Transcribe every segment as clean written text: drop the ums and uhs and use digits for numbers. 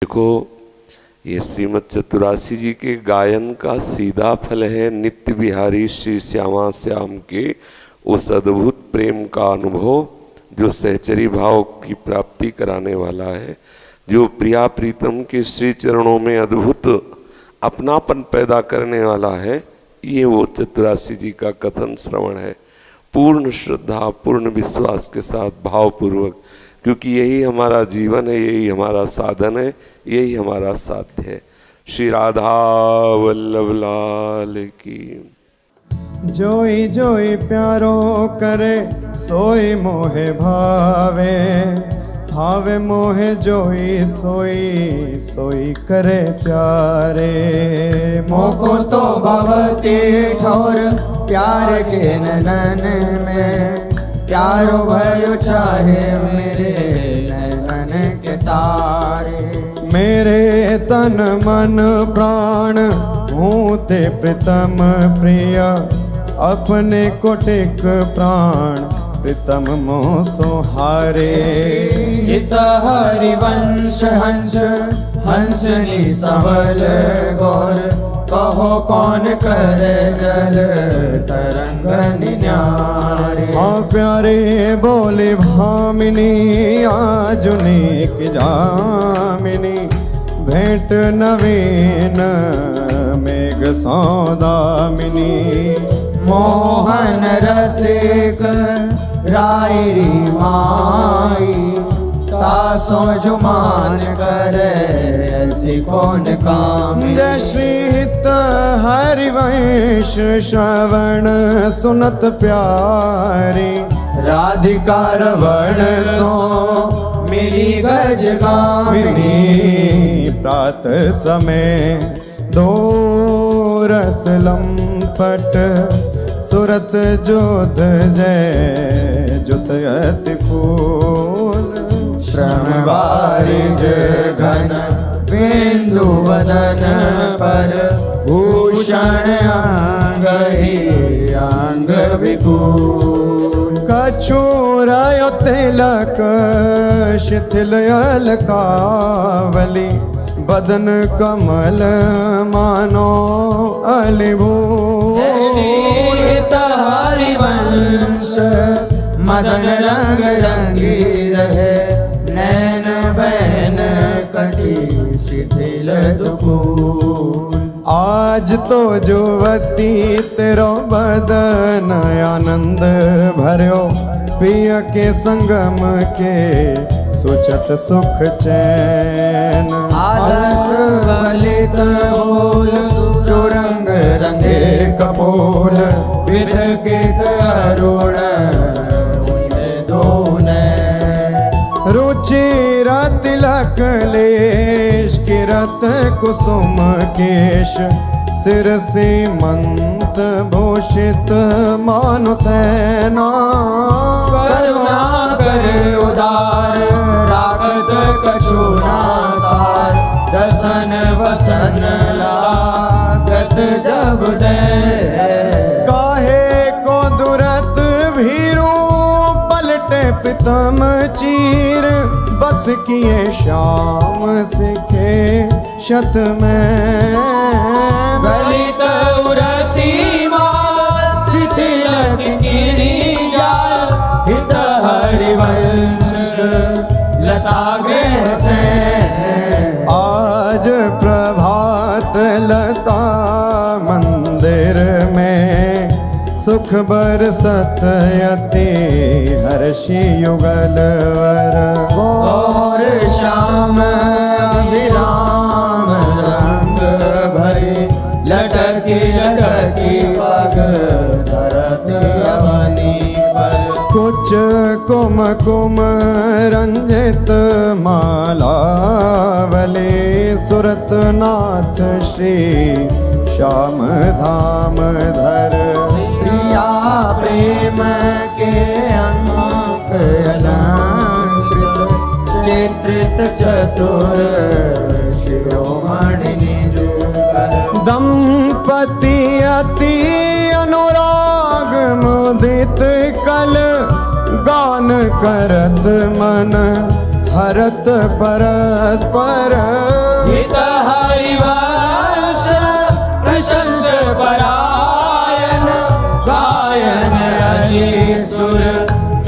देखो, ये श्रीमद चतुरासी जी के गायन का सीधा फल है नित्य बिहारी श्री श्यामा श्याम के उस अद्भुत प्रेम का अनुभव जो सहचरी भाव की प्राप्ति कराने वाला है, जो प्रिया प्रीतम के श्री चरणों में अद्भुत अपनापन पैदा करने वाला है। ये वो चतुरासी जी का कथन श्रवण है, पूर्ण श्रद्धा पूर्ण विश्वास के साथ भावपूर्वक, क्योंकि यही हमारा जीवन है, यही हमारा साधन है, यही हमारा साध्य है। श्री राधा वल्लभ लाल की। जोई जोई प्यारो करे सोई मोहे भावे, भावे मोहे जोई सोई सोई करे प्यारे। मोको तो भवती ठोर प्यार के नैनन में, प्यारो भयो चाहे मेरे नैनन के तारे। मेरे तन मन प्राण हूँ ते प्रीतम प्रिय, अपने कोटिक प्राण प्रीतम मोह सोहारे। हित हरिवंश हंस हंसनी सबल गौर, कहो कौन करे जल तरंग निन्यारे। हाँ प्यारे बोले भामिनी आजुनेक जामिनी, भेंट नवीन मेघ सौदामिनी। मोहन रसिक रायरी माई, तासो जुमान करे ऐसी कौन काम। जय श्री हित हरिवंश श्रवण सुनत प्यारी, राधिका रवण सो मिली गज गामिनी। प्रात समय दो रस लंपट, सुरत जोध जय जुत अति फूल। श्रम बारिज घन बिंदु वदन पर, भूषण अंग ही अंग विपुल। कछुरायो तिलक शिथिल अलकावली, बदन कमल मानो अलिभूल। हरिवंश मदन रंग रंगी रहे, नैन बैन कटी शिथिल दुकूल। आज तो जुवती तेरो बदन आनंद भर्यो, पिय के संगम के सोचत सुख चैन। आलस वलित बोल सुरंग रंगे कपोल, विरकित अरुण रुचिर तिलक लेश किरत कुसुम केश, सिर सीमंत भूषित मानु तैना। करुणा कर उदार रागत कछुना सार, दसन वसन लागत जब दे। काहे को दुरत भीरू पलटे प्रीतम चीर, बस किए श्याम सिखे शत में। गलित उरसी माल शिथिल किनी जाल, हित हरिवंश लता गृह से। आज प्रभात लता मंदिर में, सुख बरसत यति हर्षि युगल वर। और श्याम अभिराम रंग भरी, लटकी लटकी पग धरत अवनी पर। कुछ कुम कुम रंजित मालावली, सुरत नाथ श्री श्याम धाम धर। प्रिया प्रेम के अंक अलंकृत, चित्रित चतुर शिरोमणि निजुकर। दंपति अति अनुराग मुदित कल, गान करत मन भरत परस्पर हित हरिवंश प्रशंस परायण गायन हरि सुर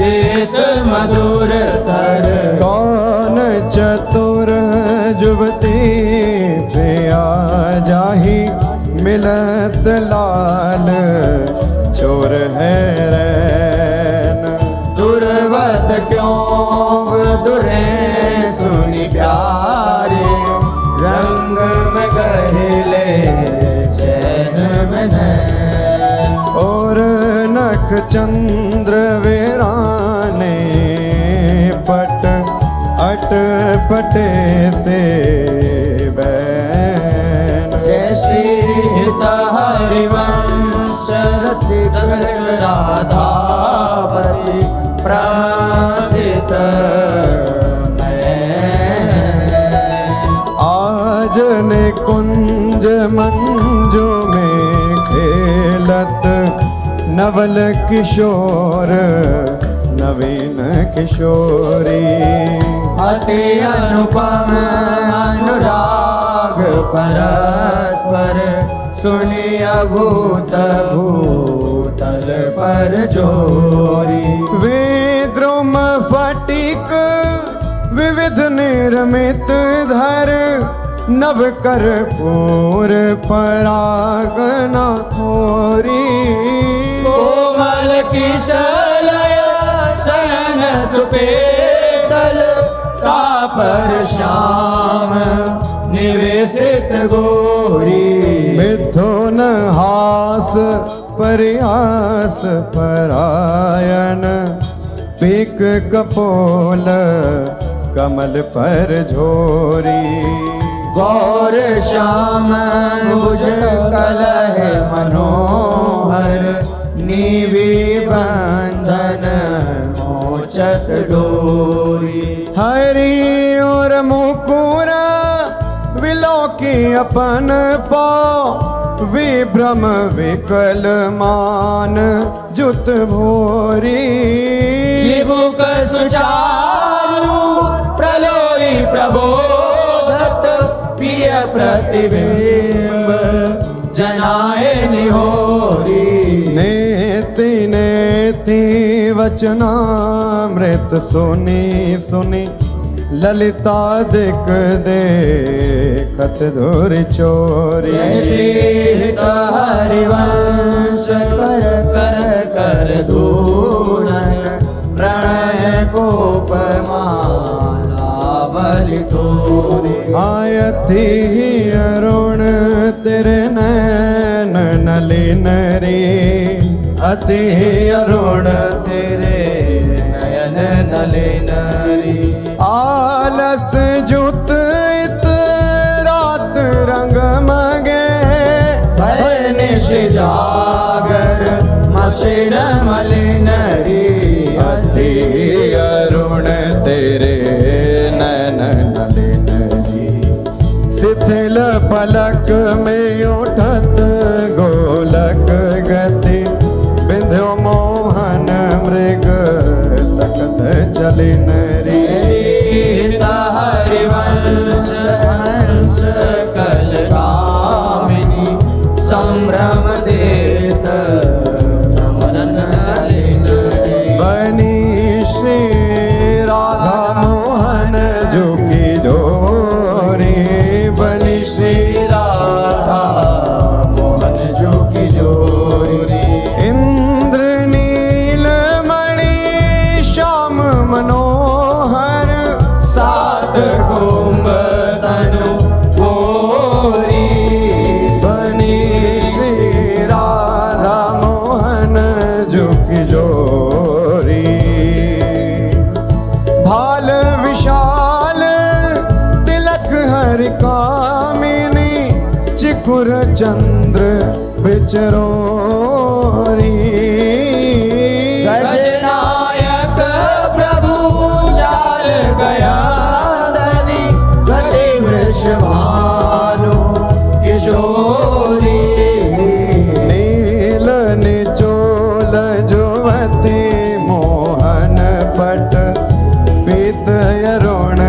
तीत मधुर तर कौन चतुर जुवती प्रिया जाहि मिलत लाल चोर है रैन दुर्वत क्यों दुरे सुनि प्यारे रंग में गहले चैन में नैन और नख चंद्र वीराने पट अट पटे से बैन जय श्री हित हरिवंश रसिक राधापति प्रार्थित आज ने कुंज मंजू में खेलत नवल किशोर नवीन किशोरी अति अनुपम अनुराग परस्पर सुनिया भूत भूतल पर जोरी विद्रुम फटिक विविध निर्मित धर नव कर पूर परागना खोरी कोमल किशलय सन सुपेशल तापर श्याम निवेशित गोरी मिथुन हास परिहास परायण पीक कपोल कमल पर झोरी गौर श्याम भुज कलह मनोहर नीवी बंधन मोचत डोरी हरि और मुकुर विलोकी अपन पाँव विभ्रम विकल मान जुत भोरी जीवुक सुचारु प्रलोई प्रबोधत प्रिय प्रतिबिंब जनाए निहोरी नेति नेति वचनामृत सुनी सुनी ललिता दिक देखत धुर चोरी जय श्री हित हरिवंश कर कर कर धूलन प्रणय कोपमाला बलि तोरी आयति अरुण तेरे नैन नलिन रे अति अरुण तेरे नयन नलिन री आलस जुत इत रात रंग मगे भय निश जागर मसिर मलिन री अति अरुण तेरे नैन नलिन रे शिथिल पलक में उठत गोलक गति बिंध्यो मोहन मृग सकत चलिन रे हित हरिवंश हंस कलकामिनी संभ्रम देत नमन नलिन बनी श्री राधा मोहन जोगी जोरी बनी श्री राधा मोहन जो की जोरी इंद्र नीलमणि श्याम मनोहर सात कुंभ तनु गोरी बनी श्री राधा मोहन जोगी जोरी भाल विशाल तिलक हरि कामिनी चिकुर चंद्र बिचरोरी गजनायक प्रभु चाल गया धनी गति वृषभानु किशोरी नील निचोल जुवती मोहन पट पीत अरुण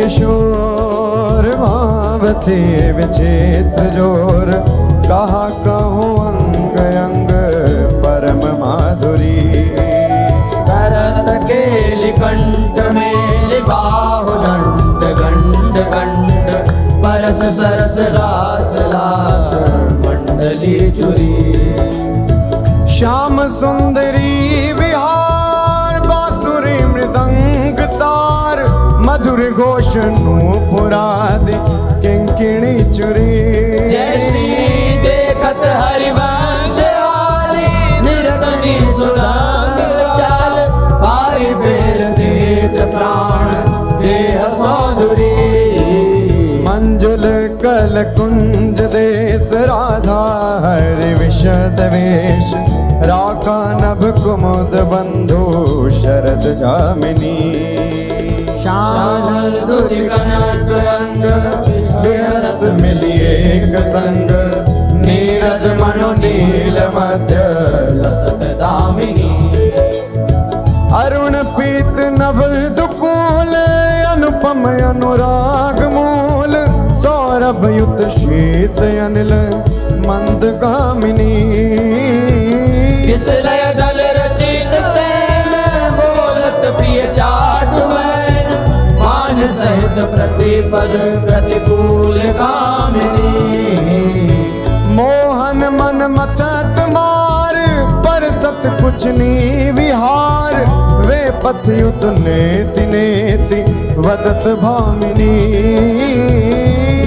किशोर भावती विचित्र जोर कहा कहूँ अंग अंग परम माधुरी करत केलि कंठ मेलि बाहु दंड गंड गंड परस सरस रास लास मंडली चुरी श्याम सुंदरी विहार बांसुरी मृदंग तार मधुर घोष नूपुरादि किंकिणी चुरी जय श्री देखत हरिवंश आली निरतनी सुदाम चाल पारि फेर देत प्राण देह सौंदरी मंजुल कल कुंज देश राधा हरि विशद वेश राका नभ कुमुद बंधु शरद जामिनी श्यामल दुर्गनक अंग विहरत मिली एक संग नीरद मनो नील मध्य लसत दामिनी अरुण पीत नभ दुकूल अनुपम अनुराग मूल सौरभ युत शीत अनिल मंद गामिनी किस लय दल रचित सैन बोलत प्रिय चाट वैन मान सहित प्रतिपद प्रतिकूल कामिनी मोहन मन मथत मार पर सत कुछ नी विहार वे पथ युत नेति नेति वदत भामिनी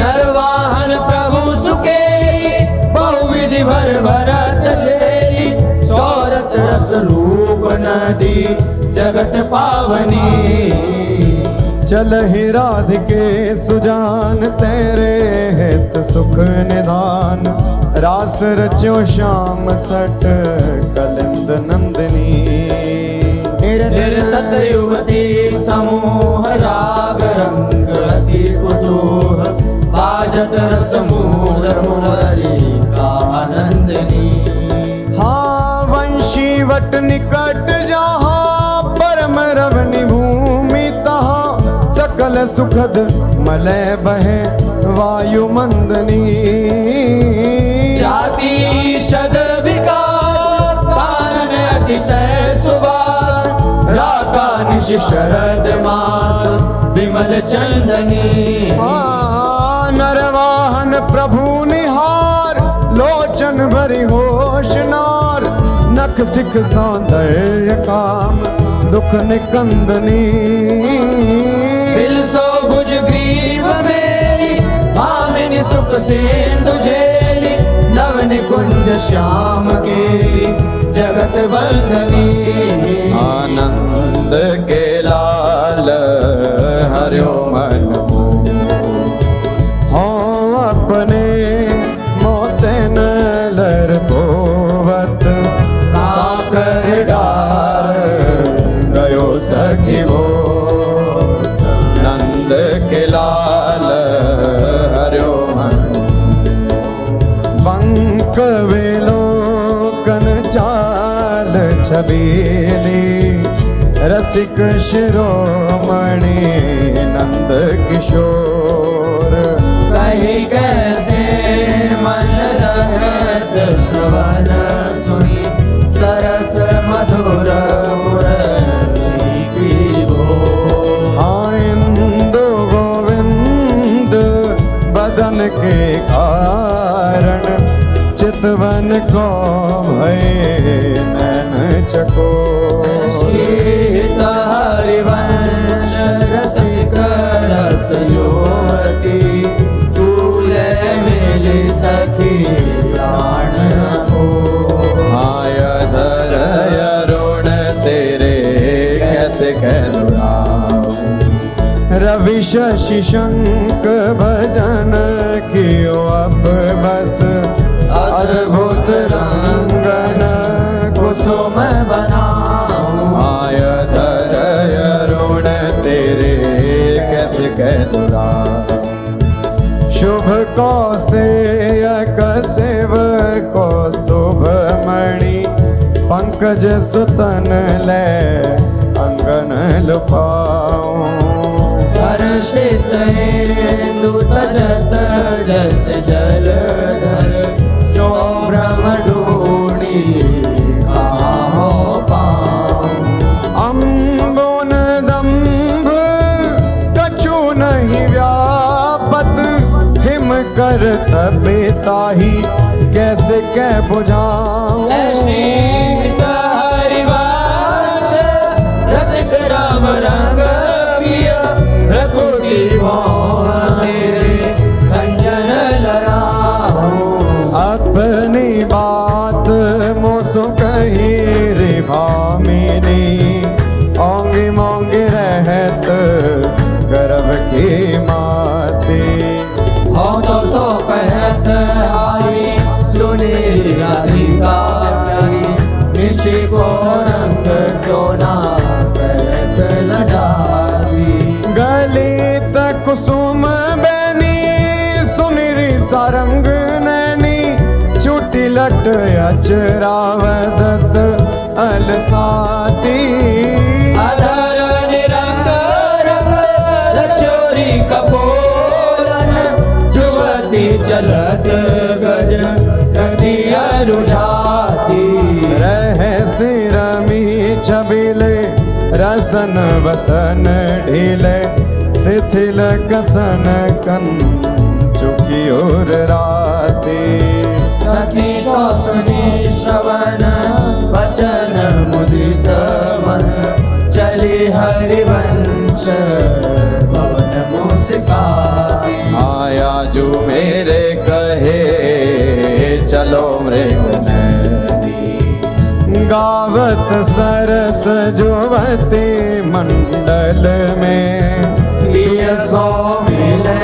नरवाहन प्रभु सुकेली बहुविधि भर भरत झेली सौरत रस रूप नदी जगत पावनी चल ही राधिके सुजान तेरे हित सुख निधान रास रच्यो श्याम तट कलिंद नंदिनी निर्तत युवती समूह राग रंग अति कुतूह बाजत रस मूल मुरली का आनंदनी हाँ वंशी वट निकट जहाँ परम रवनि भूमि तहाँ सकल सुखद मलय बहे वायु मंदनी जाति शद विकास कानन अतिशय सुवास राका निश शरद मास विमल चंदनी नरवाहन प्रभु निहार लोचन भरी होश नार नख सिख सौंदर्य काम दुख निकंदनी बिलसो भुज ग्रीव मेरी भामिनी सुख सिंधु झेली नवन कुंज श्याम केली जगत वंदनी आनंद के लाल हरियो मन हो अपने मोतन लर पोवत काकर डार गयो सखी वो नंद के लाल हरियो मन बंक वेलो कन चाल छबीली रसिक शिरोमणि नंद किशोर कही कैसे मन रहत श्रवण सुनी सरस मधुर मुरली की बोल इंदु गोविंद बदन के कारण चितवन को भय नैन चको शीत हरिवंश रसिक रस युवती तूले मिली सखी प्राण हो आय धर अरुण तेरे कैसे कहलुराऊं रवि शशि शंक भजन कियो अप बस अद्भुत रंगन कुसुम बनाऊं आय धर अरुण तेरे कैसे कहलुराऊं शुभ कौसेयक सेव कौस्तुभ मणि पंकज सुतन ले अंगन लुपाऊं हर स्थित इंदु तजत जैसे जलधर शोभ्रम ढूंढी कहाँ पाऊं। अम्बोन दम्भ कछु नहीं व्यापत, हिम कर तपिताही कैसे कै बुझाऊं। शीत हरिवंश रसिक राम रंग पिया, रघुपति मोह तेरे खंजन लड़ाऊं। अपनी बात मोसो कही रे भामिनी, ओंगे मोंगे रहत गर्भ की माती। हो तो सो कहत आई सुनी राधिका प्यारी, निशि को रंग क्यों ना कहत लजाती। गलित कुसुम बैनी सुनिरी सारंग नैनी, चुटी लट अचरावदत अलसाती। अधर निरंग रंग रचोरी कपोलन, जुवती चलत गज गदिया रुझाती। रहस्य रमी छबिले रसन वसन ढीले, शिथिल कसन कन चुकी और राती। सखी सो सुनी श्रवण वचन मुदित मन, चली हरिवंश भवन मुस्काती। आया जो मेरे कहे चलो मृग नदी, गावत सरस जुवती मंडल में। प्रिय सो मिले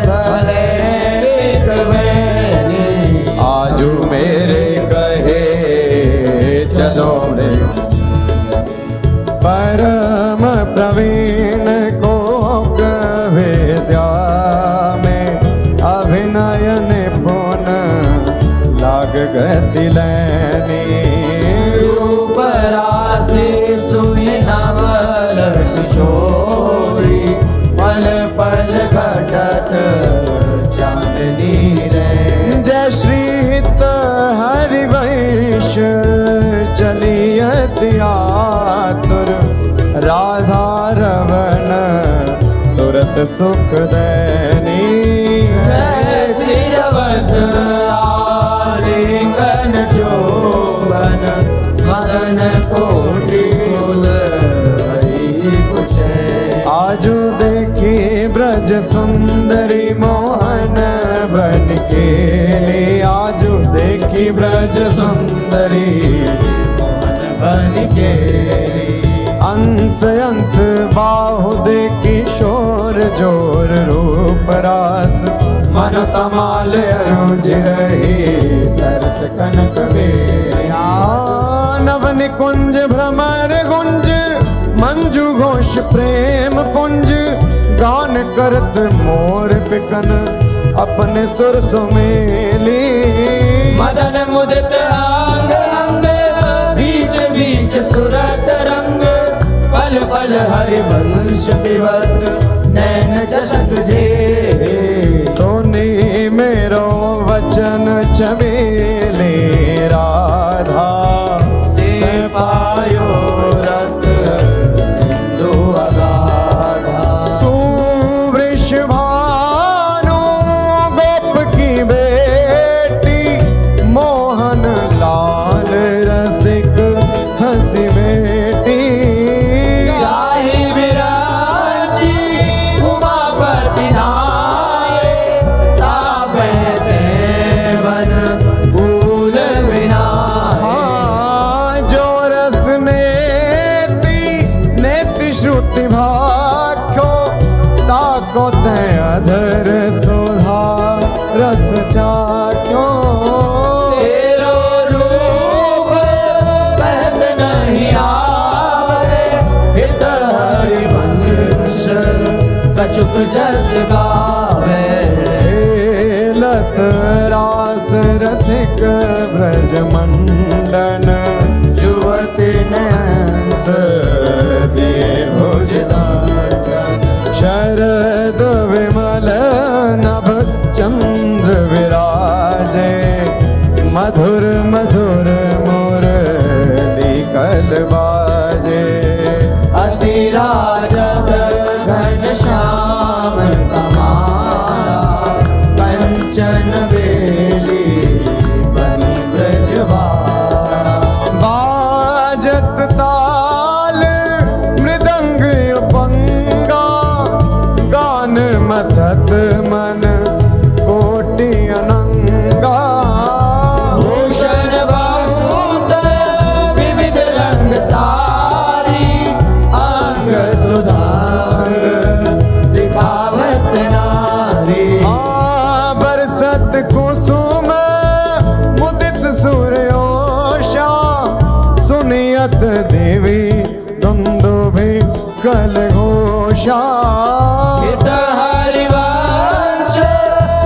भले बिकवैनी, आजू मेरे कहे चलो रे। परम प्रवीण को विद्या में, अभिनय निपुण लाग गति लैनी। रूप राशि सुनि नवल किशोरी, पल पल घटत चांदनी रे। जय श्री हित हरिवंश चलियत आतुर, राधा रवण सुरत सुख दैनी। सिरवस आलिंगन चोबन, मदन कोटि कुल हरि कुशे। आजू देखी ब्रज सुंदरी मोहन बन के ले, आजू देखी ब्रज सुंदरी मोहन बन के। अंश अंश बाहु देखी शोर जोर रूप रास, मन तमाल अरुज रही सरस कनक बेया। नव निकुंज भ्रमर गुंज मंजू घोष प्रेम पुंज, गान करत मोर पिकन अपने सुर सुमेली। मदन मुदित अंग अंग बीच बीच सुरत रंग, पल पल हरिवंश विवत नैन जसक जे। सोनी मेरो वचन छबेले राधा, दे पायो रस सिंधु अगाधा। तू वृषभानु गोप की बेटी, मोहन लाल रसिक हंसी बेटी। जाहि विराजी उमापति नाये, तापे देवन भूल विनाये। जो रस नेति श्रुति भाख्यो, ताको ते अधर सुधा रस चाख्यो। तेरो रूप बहत नहीं आवे, हित हरिवंश कछुक जस गावे। लत रास रसिक ब्रज मंडन, जुवती नैंस दिए भुजदान। शर मथत मन कोटि अनंगा। भूषण बहुत विविध रंग सारी, अंग सुधांग दिखावत नारी। बरसत कुसुम मुदित सूर्योषा, सुनियत देवी दुंदुभि कल घोषा। हित हरिवंश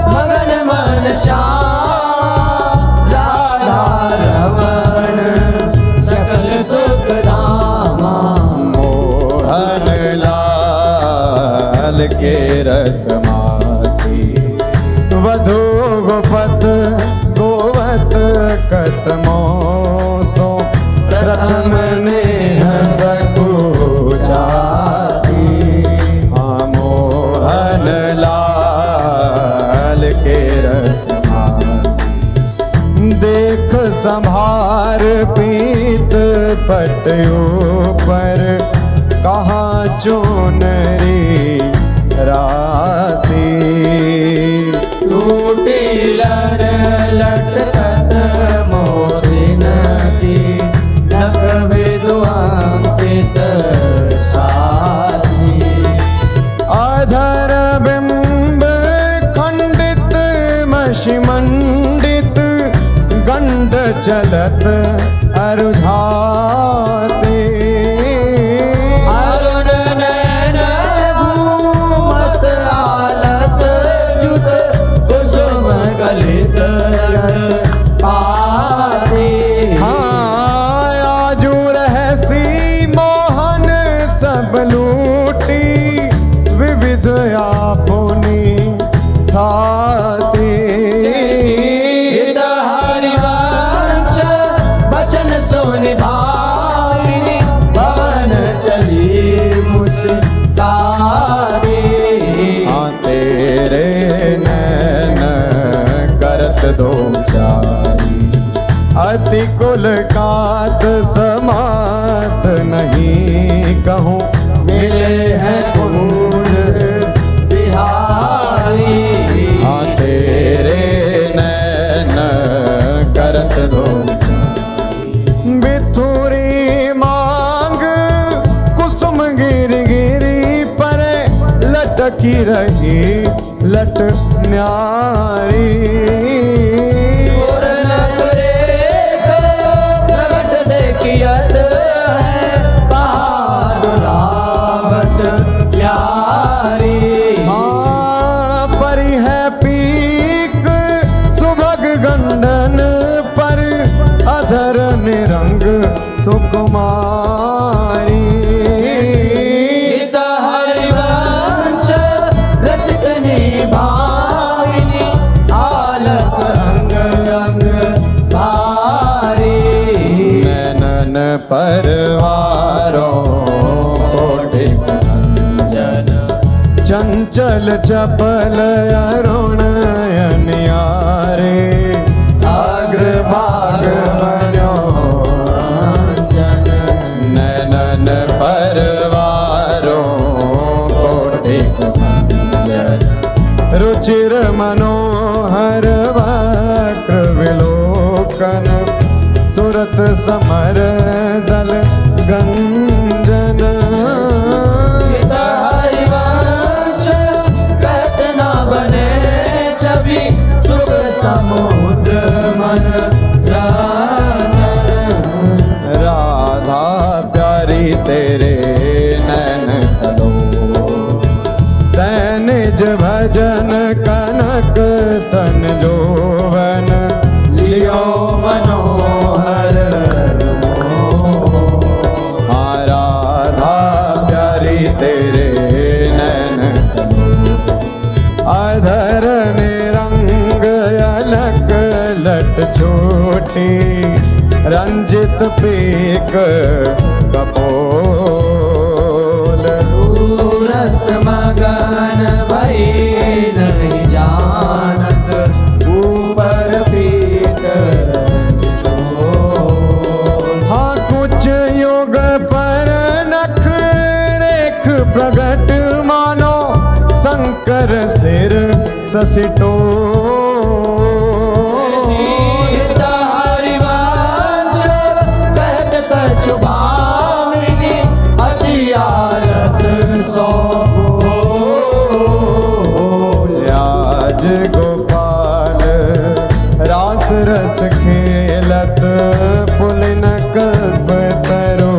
मगन मन श्याम, राधा रमण सकल सुख धामा। मोहन लाल के रसमाती, वधु गोपत गोवत कतमोसो। प्रथम नेह सकुचाती, मोहन लाल के रसमाती। देख संभार पीत पटयो पर, कहाँ चोनरी राती। टूटी लर लटकत मोदिन की, नख विद्वांकित छाती। अधर बिंब खंडित मषिमंडित, गंड चलत अरुझाते। अरुण नयन घूमत आलस जुत, कुसुम गलित पारी। आजू रहसी मोहन सब लूटी, विविध आपुनी थाती। हित हरिवंश बचन सुनि भाविनी, भवन चली मुस्तारी। तेरे नैन करत दो चारी, अति कुल कात समात नहीं कहूँ। मिले हैं कुंज बिहारी। तेरे नैन करत दो बिथुरी मांग, कुसुम गिर गिरी पर, लटकी रही लट न्यारी। पूरनक रेख प्रगट देखियत है, बहादुरावत प्यारी। परी है पीक सुभग गंडन पर, अधर निरंग सुकुमारी। हित हरिवंश रसिकनी भाविनी, आलस अंग अंग भारी। नैनन परवारों कोटिक जन चंचल चपल अरुण अनियारे। अग्रभाग बन्यो जन नैनन परवारों कोटिक जन। रुचिर मनोहर वक्र विलोकन, सुरत समर दल गंजन। हित हरिवंश कहत न बने छवि, सुख समुद्र मन रंजन। राधा प्यारी तेरे नैन सलो, तैं निज भजन कनक तन जोवन। लियो मनोहर राधा प्यारी तेरे नैन सलो, अधर निरंग अलक लट छोटी, रंजित पीक कपोल। रस मगन भई नहीं जानत, ऊपर पीत बिछोल। हाँ कुछ युग पर नख रेख प्रगट मानो, शंकर सिर ससिटो सीत हरिवंश कहत कछु भामिनी अति आलस सौंपो। आज गोपाल रास रस खेलत पुलिन कल्प तरो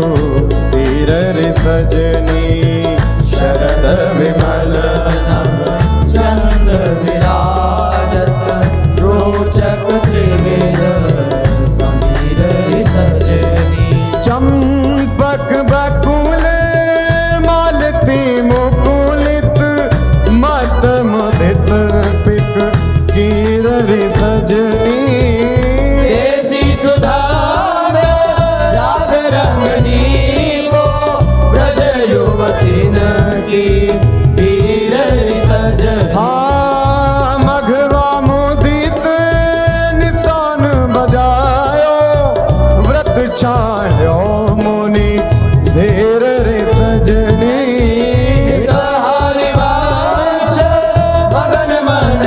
तीर रि सजनी शरद विमल नभ चंद्र विराजत रोचक त्रिवेद समीर सजनी। चंपक बकुल मालती मुकुलित मत मुदित पिक कीर रि सजनी। देसी सुधा राग रंगनी को ब्रज युवती की वीर सजनी। हाँ मघवा मुदित नितान बजायो व्रत छायो मुनि धीर रे सजनी। हरिवंश मगन मन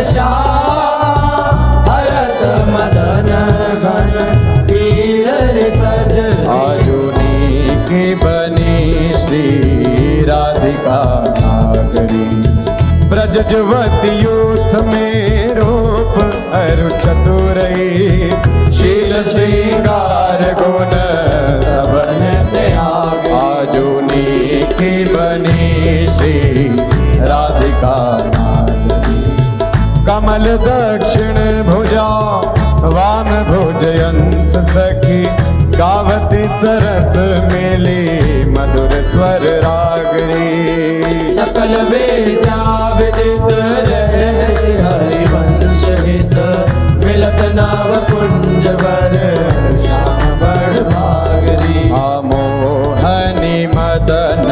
हरत मदन गण वीर सजनी। आजुनी की बनी श्री राधिका नागरी ब्रज जुवती यूथ में रूप अरु चतुरई शील श्रृंगार गुण सबन त्याग। आजुनी की बनी श्री राधिका नागरी कमल दक्षिण भुजा वाम भुजयंस सखी गावती सरस मेली मधुर स्वर रागरी। सकल वेदा विदित रहस्य हरिवंश हित मिलत नाव कुंज वर श्याम बड़ भागरी। मोहनी मदन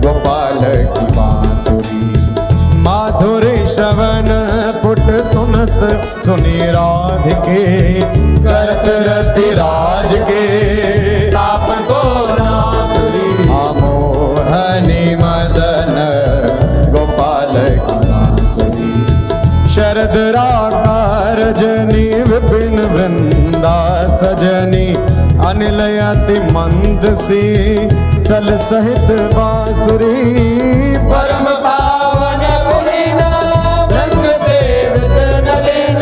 गोपाल की बांसुरी माधुरी श्रवण पुट सुनत सुनी राधिके करत रति राज के ताप को नासुरी। मोहनी मदन गोपाल की बांसुरी शरद राका रजनी विपिन वृंदा सजनी अनिल अति मंद सी तल सहित बांसुरी। परम पावन पुलिन रंग सेवित नलिन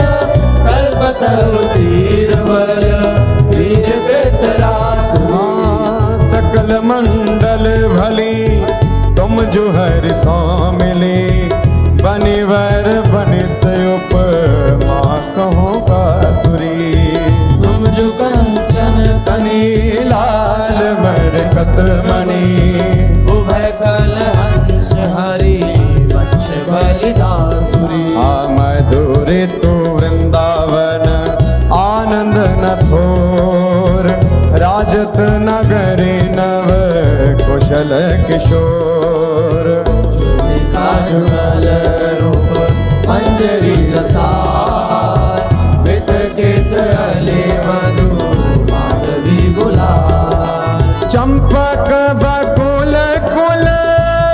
कल्पतरु तीर बल वीर कृतरासुरी। सकल मंडल भली तुम जो हर मिली बनिवर बनित उपमा कहो बांसुरी। तुम जो कंचन कनी लाल मरकत मणि उभय कल हंस हरि वंश बलिदासुरी। मधुर तू वृंदावन आनंद न थोर राजत नगरी नव कुशल किशोर। चूलिका जुगल रूप मंजरी रसार वित केत अले मधु माधवी गुलाल। चंपक बकुल कुल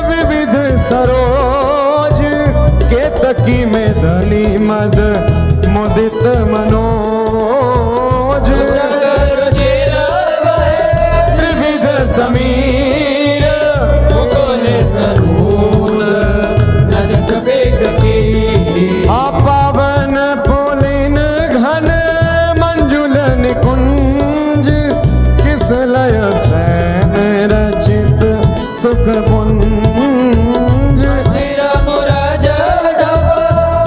विविध सरोज केतकी में धनी मद मुदित मनोज। जगर चिर बहे त्रिविध समीर मुकुलित रूल ननक बेग की। पावन पुलिन घन मंजुल निकुंज किस लय सैन रचित सुख पुंज। मेरा मुरज डब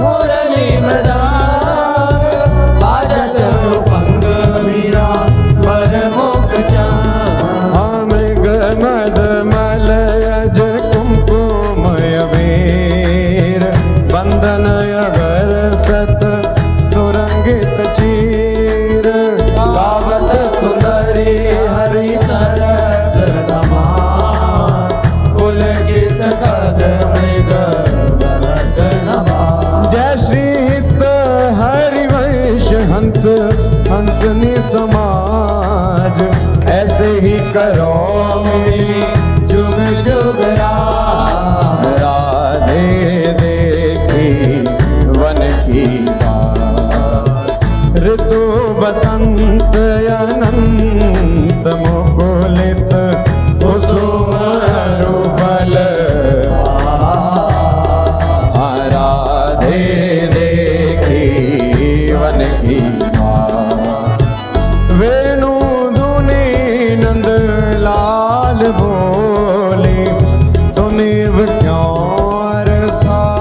मुरली मृदांग बाजत उपंग वीणा वर मुख चांद। मृग मद मलयज कुमकुमय वीर बंदन अगर सत सुरंगित चीर। गावत सुंदरी हरि सरस धमार पुलकित कद मृग वरद नभार। जय श्री हित हरिवंश हंस हंसनी समाज ऐसे ही करो मिली जुग जुग राधे राधे देखे वसंत अनंत मुकुलित कुसुम रुफल राधे देखी वन की वेणु धुनी नंद लाल बोले सुनिव क्यों साथ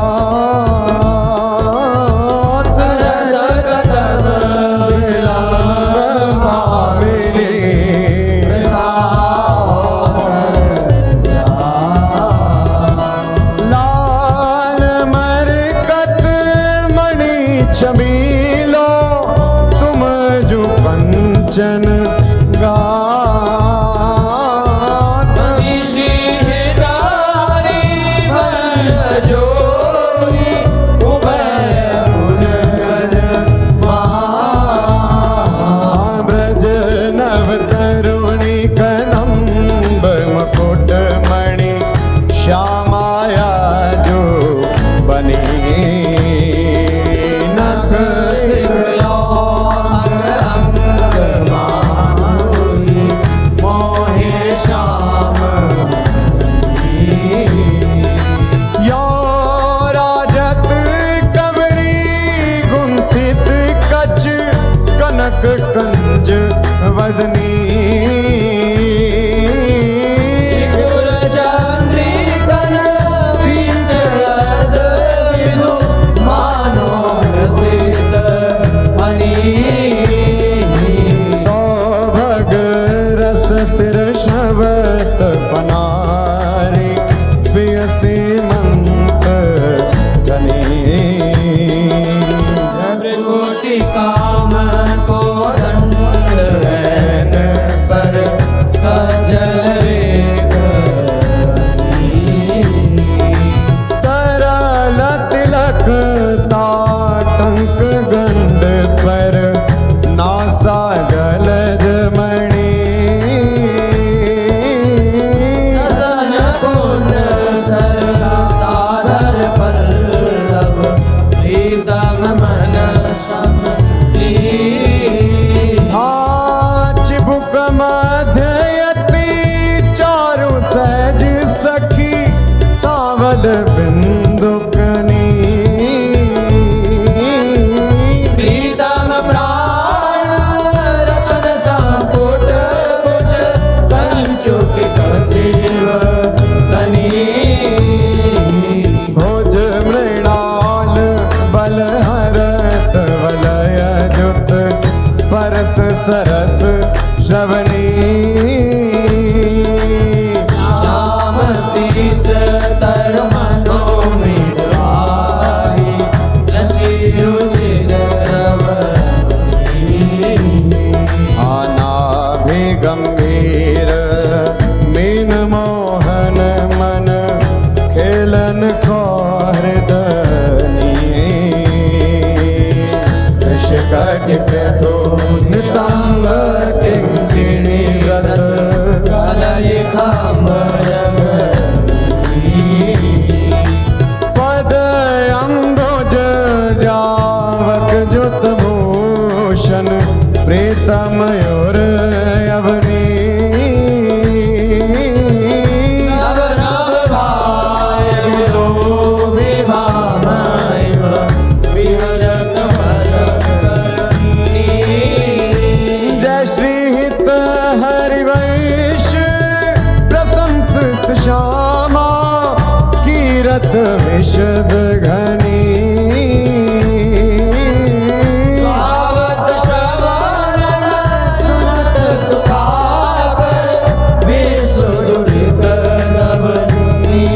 लाल मरकत मणि चमीलो तुम जो कंचन गात श्रीधारी वंशजोरी उभय गुणगण ब्रज नव तरुणी कदम्ब मुकुट मणि श्यामाया जो बनी नख मोहे श्याम यो राजत कवरी गुंथित कच कनक कंज वदनी चंद्रिकन बीज अर्ध विदु मानो रसित हनी सौभग रस सिर शबत पनारी पियसी मंत गनी त्रिकोटि काम को दंड हैन सर कजल रेख तरल तिलक ताटंक गंड पर नासा जलज मणि सन कुंड सर सादर पल्लव प्रीतम मन समली चिबुक मध्ययति चारु सहज सखी सावल बिंदुकनी प्रीतम प्राण रतन संपुट कुच कंचुक कसिव कनी भोज मृणाल बलहरत वलय जुत परस सरस श्रवणी श्याम शीस तर मनो मिडवाई लची रुचिर आनाभि गंभीर मीन मोहन मन खेलन को हृदनी कृषकट प्रथो नितंग किंकिणी व्रत कलय खाम्बर पद अंबुज जावक जुत भूषण प्रीतम और अवनी नव नव भाय विलो विभामैव विहरत वरकरणी जय श्री हित हरिवंश प्रशंसित श्यामा कीरत विशद घनी भावत श्रवण सुनत सुखाकर विसुदुरित नवनी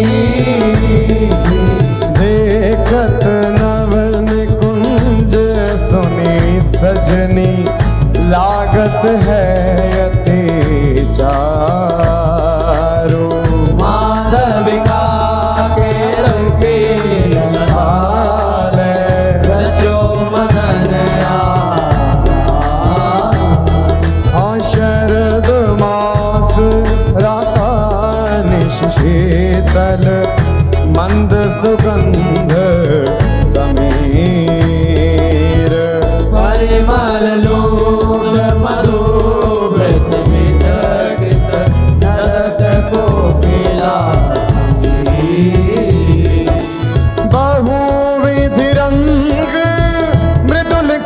देखत नवन कुंज सुनी सजनी लागत है अति चारू माधविका के रंगे लहाले रचो मदन शरद मास राकानिश शीतल मंद सुगंध समीर परिमल लो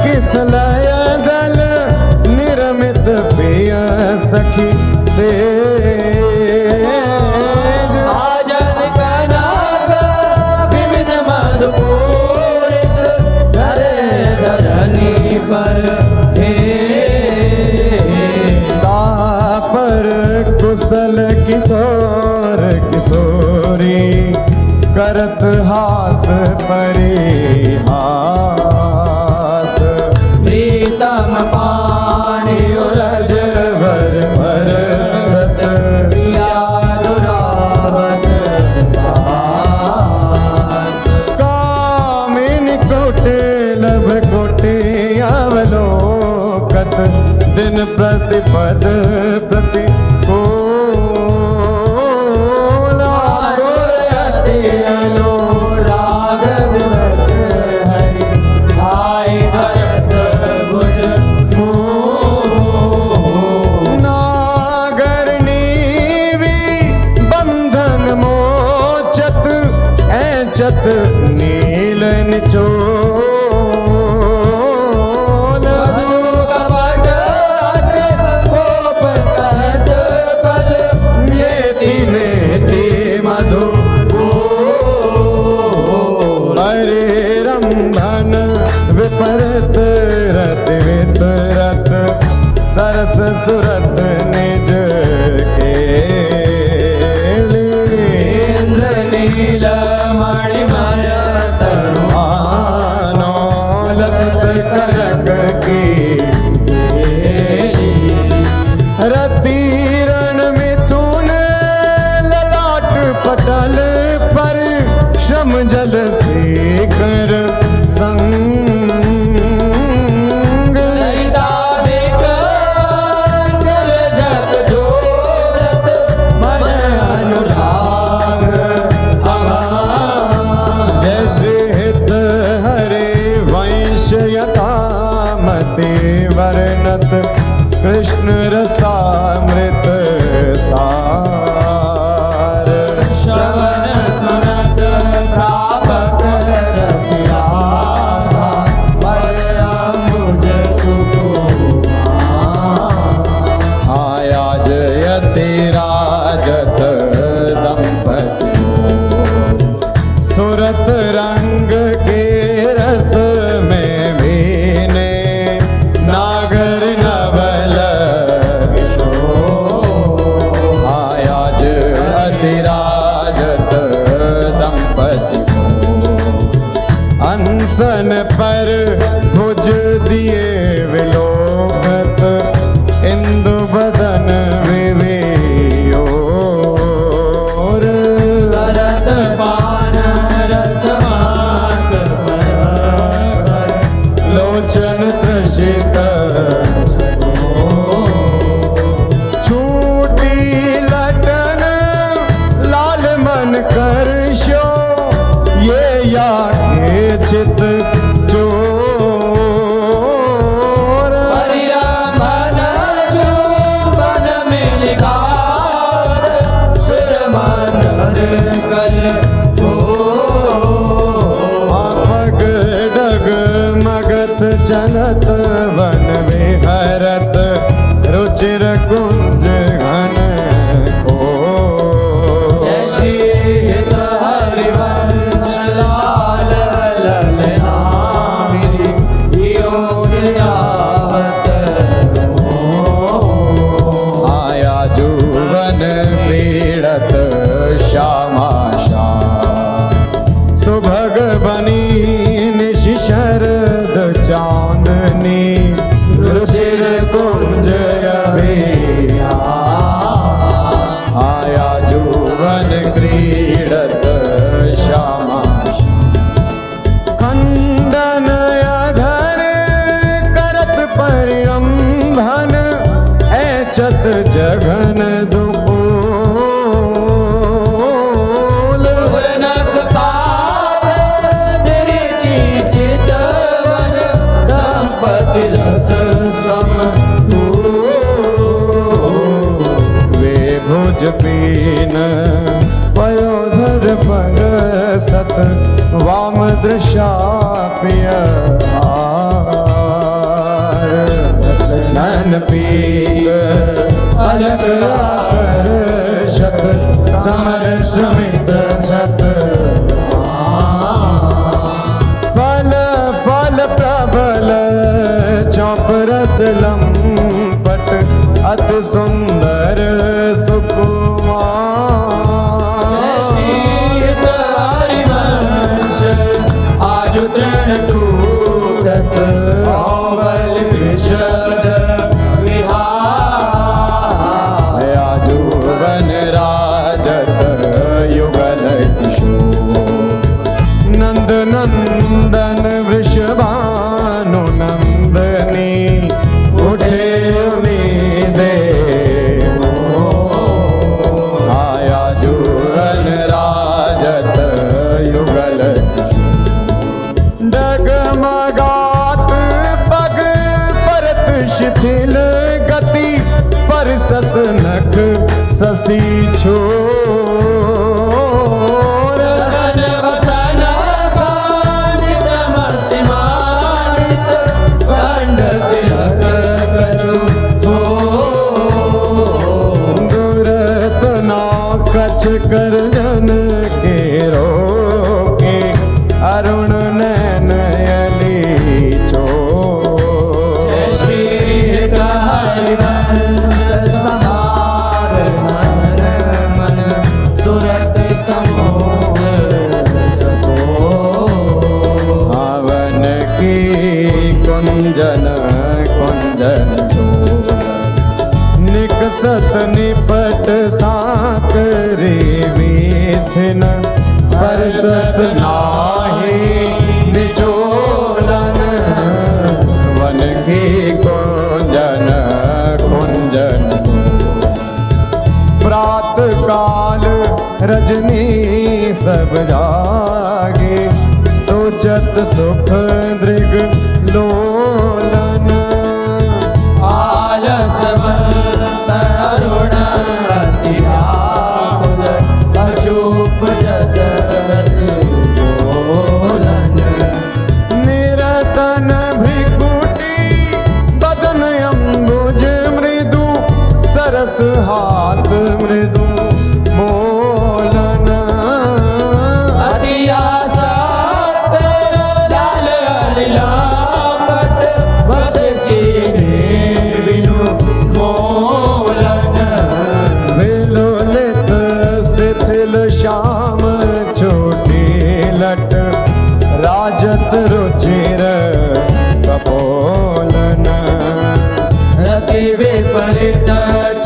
किसलय दल निरमित प्रिय सखी से आजन कनक विविध मधुपूरित धरे धरनी पर हे तापर कुशल किशोर किशोरी करत हास परिहास प्रीतम पानी उलझ वर बरसत यादुरावत पास कामिनी कोटे लभ कोटे अवलोकत दिन प्रतिपद प्रति राग विवश हरि भाई धरत भुज नागर नीवी बंधन मोचत ऐचत नील निचोल कपट कोप कहत कल नेति नेति मधु हरे रंभन विपरत रत वितरत सरस सुरत निज केली इंद्र नील मणिमय आनो लसत करक की रति रण मिथुन ललाट पटल पर श्रम जल शेखर संग ललितादिक जल जग जोरत मन अनुराग अगाध जय श्री हित हरे वंश यथामति वर्णत कृष्ण रसामृत सार श्रवण सुनत प्रापक रति राधा परमुज सुकुमार आया जयति राजत दंपति सुरत रंग के रस में भीने नागर नवल किशोर आया जयति राजत दंपति अनसन पर भुज दिए विलोकत इंदु बदन विवेयोर करत पान रसमात परस्पर लोचन त्रषित छूटी लटन लाल मन करशो ये या के चित चोर परिरमण जो मन में लिखावत सुर मंदर कल हो पग डग मगत चलत वन विहरत रुचिर कुंज घन को जय श्री हित हरिवंश लाल ललनामिनी योग जावत आया जुवन पीड़त श्यामा श्याम सुभग बनी निशि शरद चांदनी रुचिर कुंज अभिया आया जुवन क्रीडत श्यामा खंडन अधर करत परिरंभन ऐचत जघन दुपोल पूर्णक पाप निरिचि चितवन दंपति रस सम वे भुज पीन पयोधर पर सत वाम दृशा पिय पीक अलग आकर्षक समर समित सत फल फल प्रबल चौप रस लंपट अति सुंदर सुकुमार श्रीत हरिवंश आजु तृण कूटत औबल विशद विहार आजू वन राजत युगल किशोर नंद नंदन वृषभानु नंदनी उठे उम्मीदे आया जुगन राजत युगल डगमगात पग परत शिथिल गति परसत नख ससी छोर सन वसन पांडित मसिमानित खंड तिलक कछु दुरत ना कछ कर जन के रोके अरुण नैन यली चो श्री हरिवंश सहार नर मन सुरत समोह हवन की कुंजन कुंजन निकसत निपट साकरे विथिन परसत नाहि निचोलन वन की कुंजन कुंजन प्रात काल रजनी सब जागे सोचत सुख दृग लोलन आलसवंत अरुण अति व्याकुल अचूप जगत बोलन निरतन भृकुटी बदन अम्बुज मृदु सरस हास मृदु मोलन अति आसक्त लाल हरिलापट बस कीने बिनु मोलन विलोलित शिथिल श्याम छोटी लट राजत रुचिर कपोलन रति विपरीत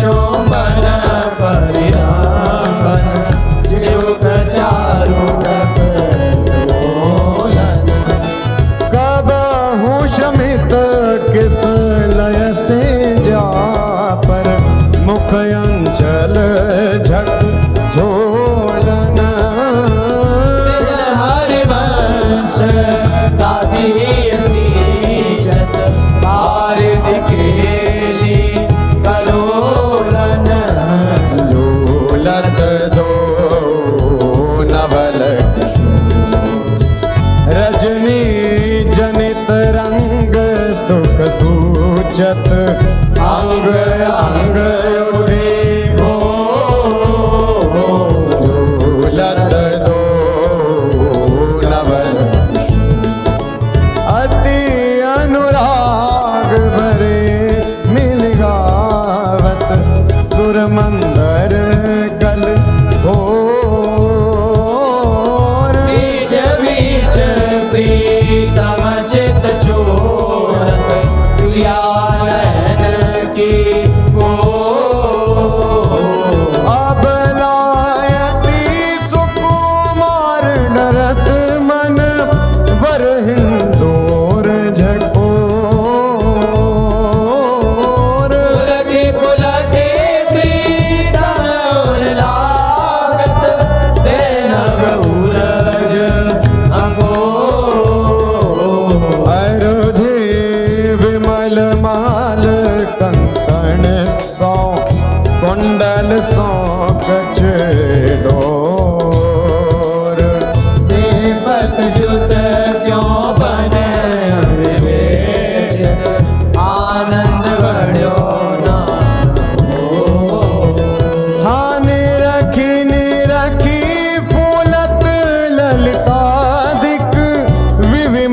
चोंबन परिरामन जुग चारु डोलन कबहु शमित किस लय से जा पर मुख अंचल झक झोलन हरिवंश दासी सीजत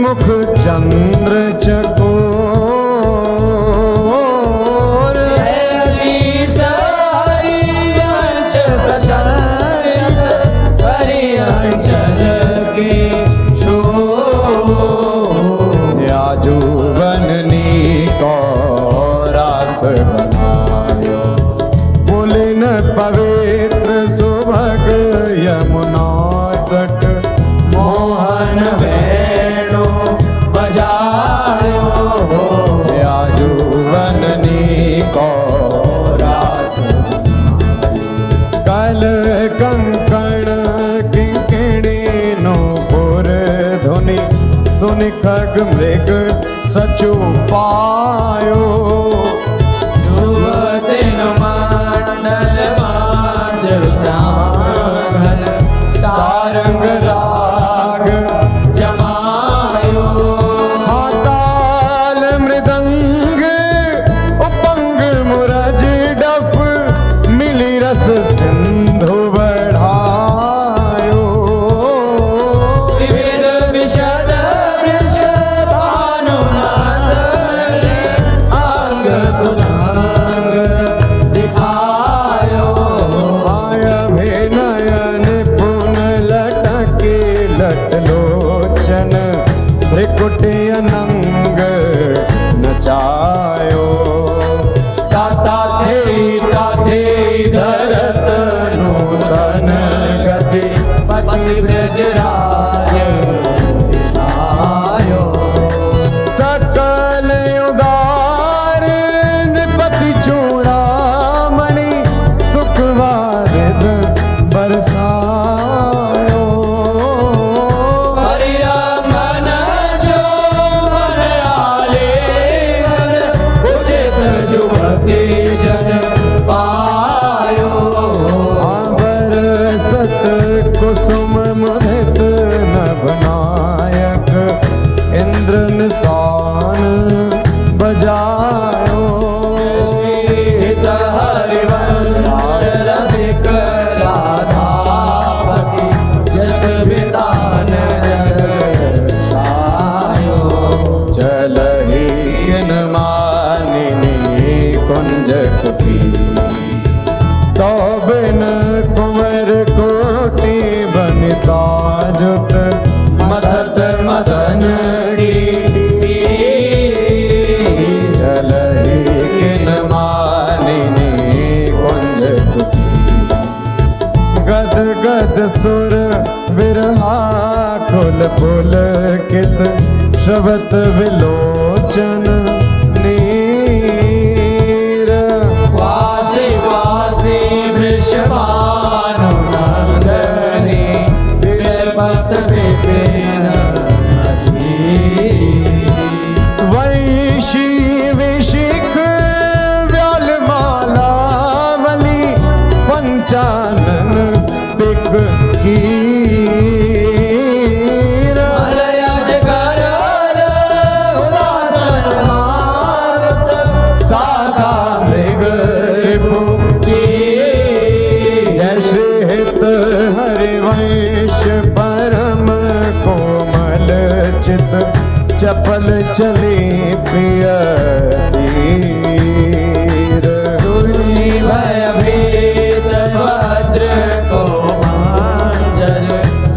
मुख चंद्र चकोर ऐसी सारी अंश प्रशंसित हरि अंचल के शोर याजुवननी को रास बनायो पुलिन पवित्र सुभग यमुना तट मोहन वेणु बजायो याजुवननी को रास कल कंकण किंकिणी नो पुर ध्वनि सुनि खग मृग सचु पायो युवतिन मंडल बांध श्याम घन सारंग राग जमायो हाताल मृदंग उपंग मुरज डफ मिली रस सिंधु बढ़ायो विविध विशद वृष भानुनाथ अंग सुधांग दिखायो माय अभिनयन पुन लटके लटलोचन त्रिकुटी अनंग नचायो ताता थे धरत नूतन गति पति ब्रजराज आयो सकल उदार निपति चूड़ामणि सुखवारिद बरसायो हरि मन जो मन आले उचित जुभते जन पायो बरसत कुसुम मुदित नभनायक इंद्र निशान बजायो श्रीत हरिवंश रसिक राधापति जस वितान जग छायो चलहि किन मानिनी कुंज कुटी तो बिन कुंवर कोटि बनिता जुत मथत मदन चलहि किन मानिनी कुंज कुटी गद गद सुर विरहा कुल पुल कित श्रवत विलोचन नीर वासी वासी वृषभानुनंदनी विरपत विपिन वैशी विशिख व्यालमालावली पंचानन पिक कीर मलयज करल उदासन मारुत साखा मृग रिपु जय श्री हित हरिवंश परम कोमल चित चपल चले प्रिय तीर सुनी भयभीत वज्र को मांजर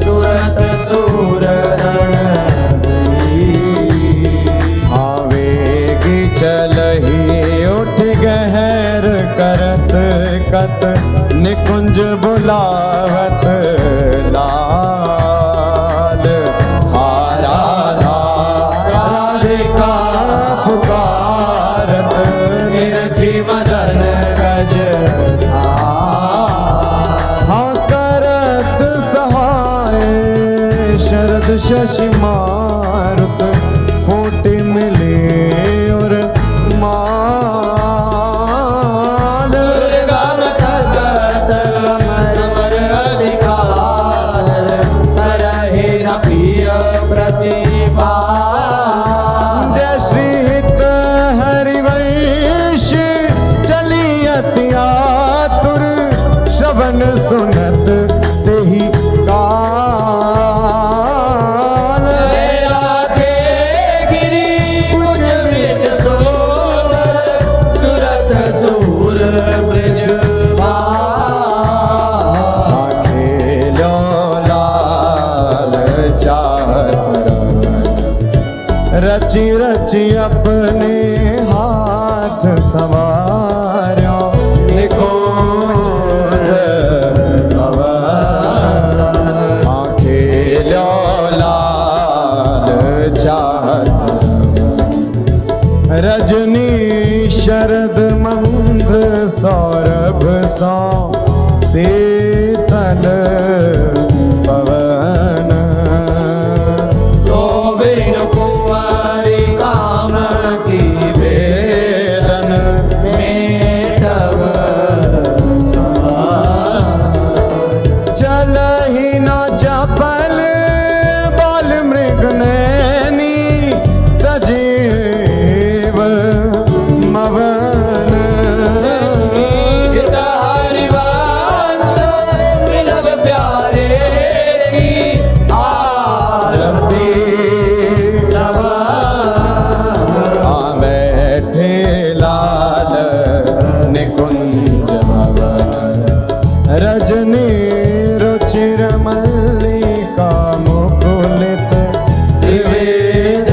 सुरत सूर रण आवेगी चलही उठ गहर करत कत निकुंज बुलावत लाल हारा राधिका पुकारत निरखी मदन गज हाँ करत सहाय शरद शशि मारुत फूटे मिले और माल दुर्गम थकत समर रची रची अपने हाथ संवार्यो निकुंज भवन खेलो लाल चाहत रजनी शरद मंद सौरभ सौ शीतल पवन गोविंद कुंवारी काम की वेदन मेटव चल ही न चपल बाल मृग नैनी सजीव मवन हरिवंश मिलव प्यारे की आरती तव बैठे लाल निकुंज भवन रजनी रुचिर मल्लिका मुकुलित त्रिवेद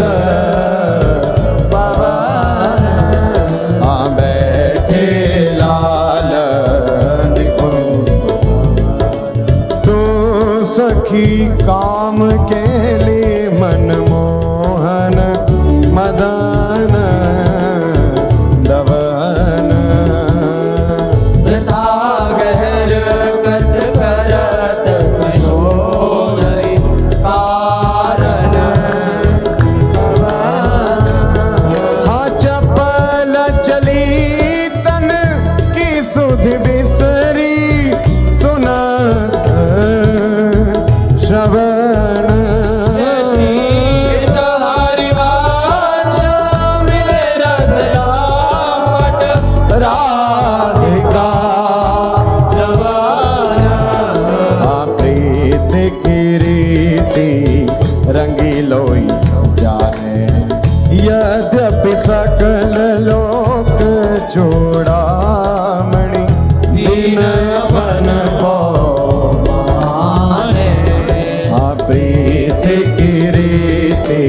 पवन बैठे लाल निकुंज तू सखी काम के लिए मनमोहन मदन दवन वृथा गहर कत करत कुशोदरी कारण हाँ चपल चली तन की सुध बिसरी सुनत श्रवण हरिवंश मिले रसलापट राधिका रवन प्रीत की रीति रंगीलोई जाने यद्यपि सकल लोक चूड़ामणि दीन अपन को माने प्रीत की रीति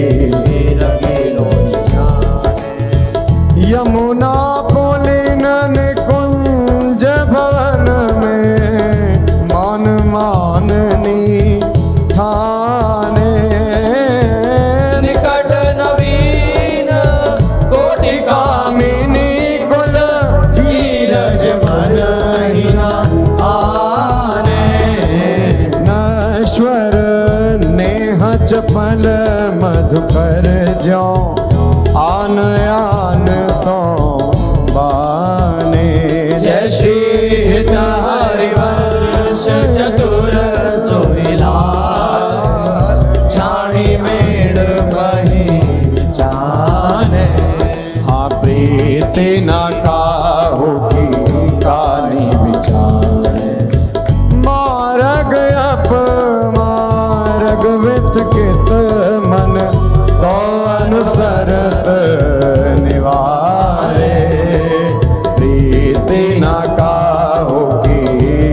रंगीलो जाने यमुना पुलिनन कुंज भवन में मान माननी ठाने निकट नवीन कोटि कामिनी कुल धीरज मन हिना आने नश्वर नेह चपल मधुकर जो आन आन सो बाने जय श्री हित हरिवंश चतुर सोहिलाल छाणी मेड़ बही जाने हाँ प्रीति न काहू की कानी विचारे मार्ग अपमार्ग वित कित मन तो अनुसरत निवारे प्रीति न काहू की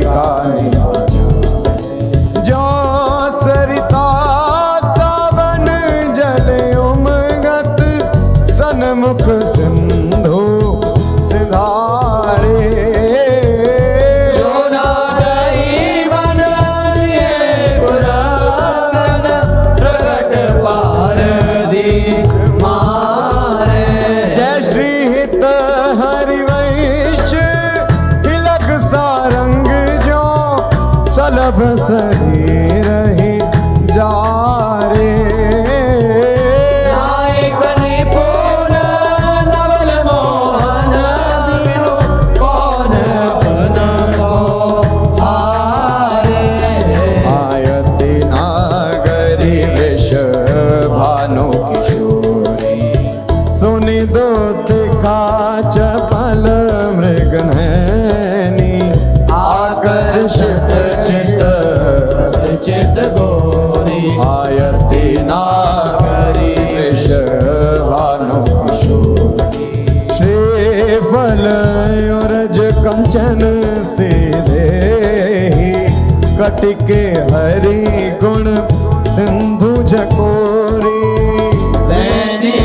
कानी जो सरिता सावन जल उमगत सन्मुख सिंधु सिधारे जो ना जाई बन लिए पुराण प्रगट पार दी मारे जय श्री हित हरिवंश तिलक सारंग जो सलभ शरीर ही जा रे नायक निपुण नवल मोहन बिनु कौन बन को हारे आयति नागरी विष भानु किशोरी सुनि दूत का चपल मृग नैनी आकर्षित चित चित गोरी आयति नागरी विष भानु किशोरी श्रीफल युरज कंचन सीधे ही कटिके हरि गुण सिंधु झकोरी दैनी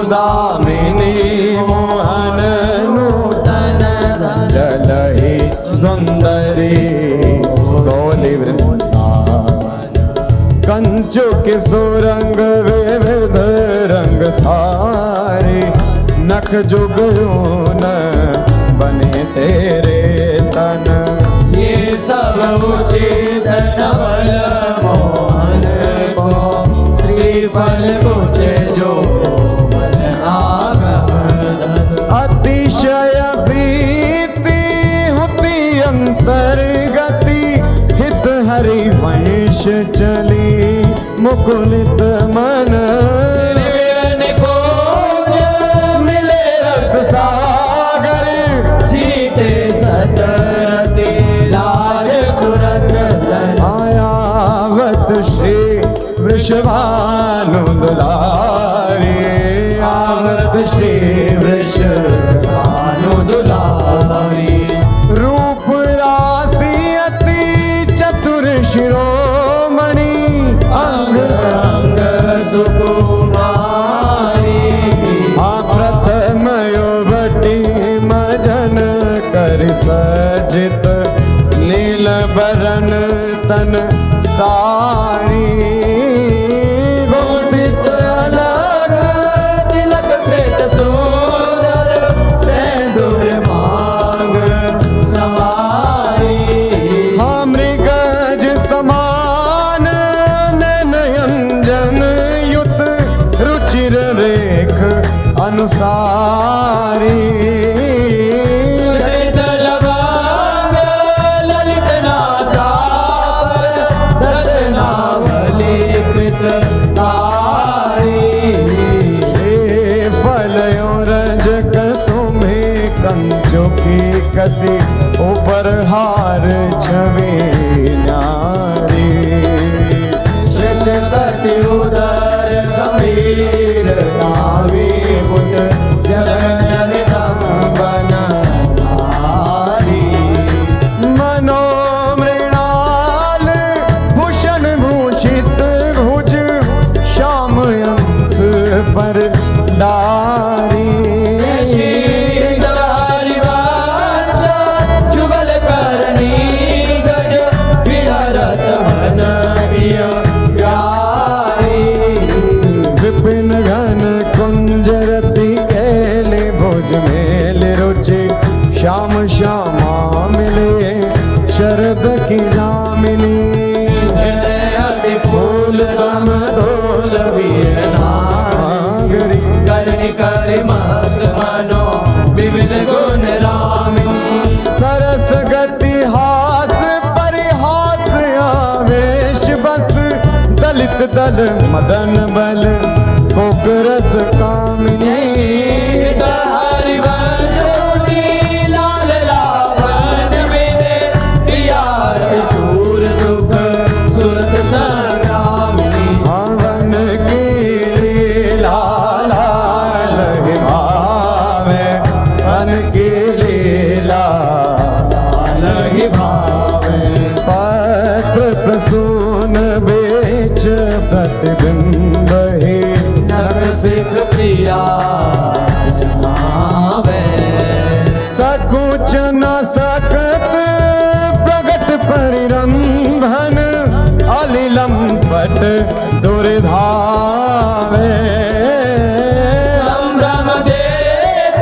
दामिनी मोहन नूतन जलहि सुंदरी गौली वृंदावन कंचुक सुरंग विविध रंग सारे नख जुगनून बने तेरे तन ये सब उचित नवल मोहन को श्रीफल कुछ जो मन आगमन अतिशय प्रीति होती अंतर्गति हित हरि वंश चली मुकुलित मन मिलन को मिले रस सागर जीते सतरते राज सुरत आयावत श्री वृषभानु दुलारी आवत श्री वृषभानु दुलारी रूप राशि अति चतुर शिरोमणि अंग अंग सुकुमारी प्रथम युवती मजन कर सजित नील बरन तन सारी गोपित अलग तिलक प्रेत सुंदर सेंदूर मांग सवारी मृगज समान नयंजन युत रुचिर रेख अनुसारी ललित लवांग ललित नासावर दस नावली कृत कारी फलयो रज कसुमे कंचुकी कसी ऊपर हार छवि नारी श्रेष्ठपति उदर गंभीर नावी मुद जगन बन नारी मनोमृणाल भूषण भूषित भुज श्याम अंश पर डारी जुगल करनी गज विहरत मन विपिन घन कुंजरति केले भुज मेल रुचि श्याम श्यामा मिले शरद की नामिनी हृदय फूल समदोल नागरी करनी कर मत मनो विविध गुण रामिनी सरस गति हास परिहास आवेश बस दलित दल मदन बल कोकरस कामिनी हरिवंश सुनी लाल लावण विदे प्रिया सूर सुख सुरत संग्रामिनी हवन की लीला लाल ही भावे हन की लीला लहि भावे पत्र प्रसून बेच प्रतिबिंब ही नग सिख प्रिया जमावे सकुच न सकत प्रगट परिरंभन अलिलम पट दुर्धावे संभ्रम देत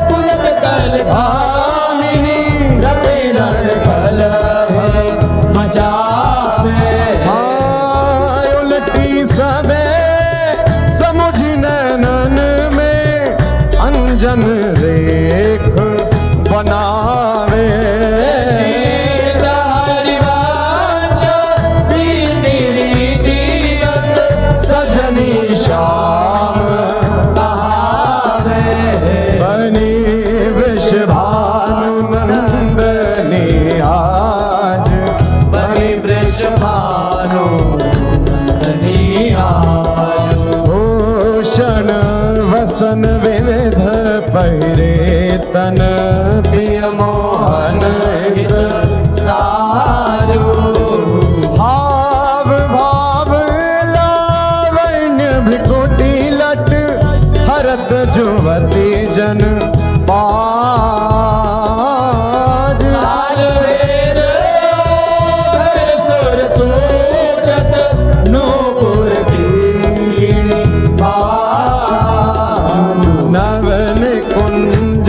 पुलक कल भामिनी रति रण कलह मचावे उलटी सबे समुझ नैनन में अंजन रेख बनावे हरिवंश बीती रीति यस सजनी श्याम बहावे बनी वृषभानु नंदनी आज बनी वृषभानु नंदनी आज भूषण वसन विविध पहिरे तन प्रिय मोहन हित सारू भाव भाव लावण्य भ्रिकुटी लट भरत जुवती जन पाज लाल वेद धर सुर सूचत नूपुर कीणी बाजू नवन कुंज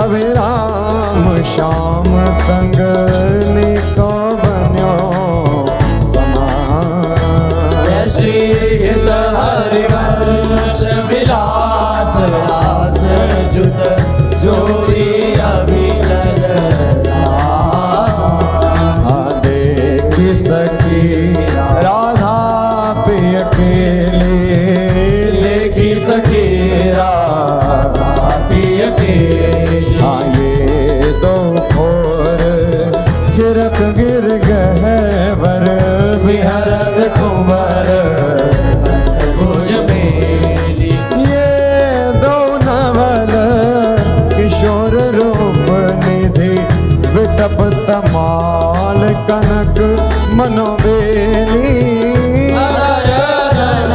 अभिराम श्याम संग निको बन्यो समान जय श्री हित हरिवंश विलास रास जुत जोरी अभिचल देखी सखी राधा पिय अकेले देखी सखी राधा पिय अकेली हाँ ये दो खोर खिरक गिर गहवर विहरत कुंवर भुज मेली ये दो नवल किशोर रूप निधि विटप तमाल कनक मनोबेली हरधन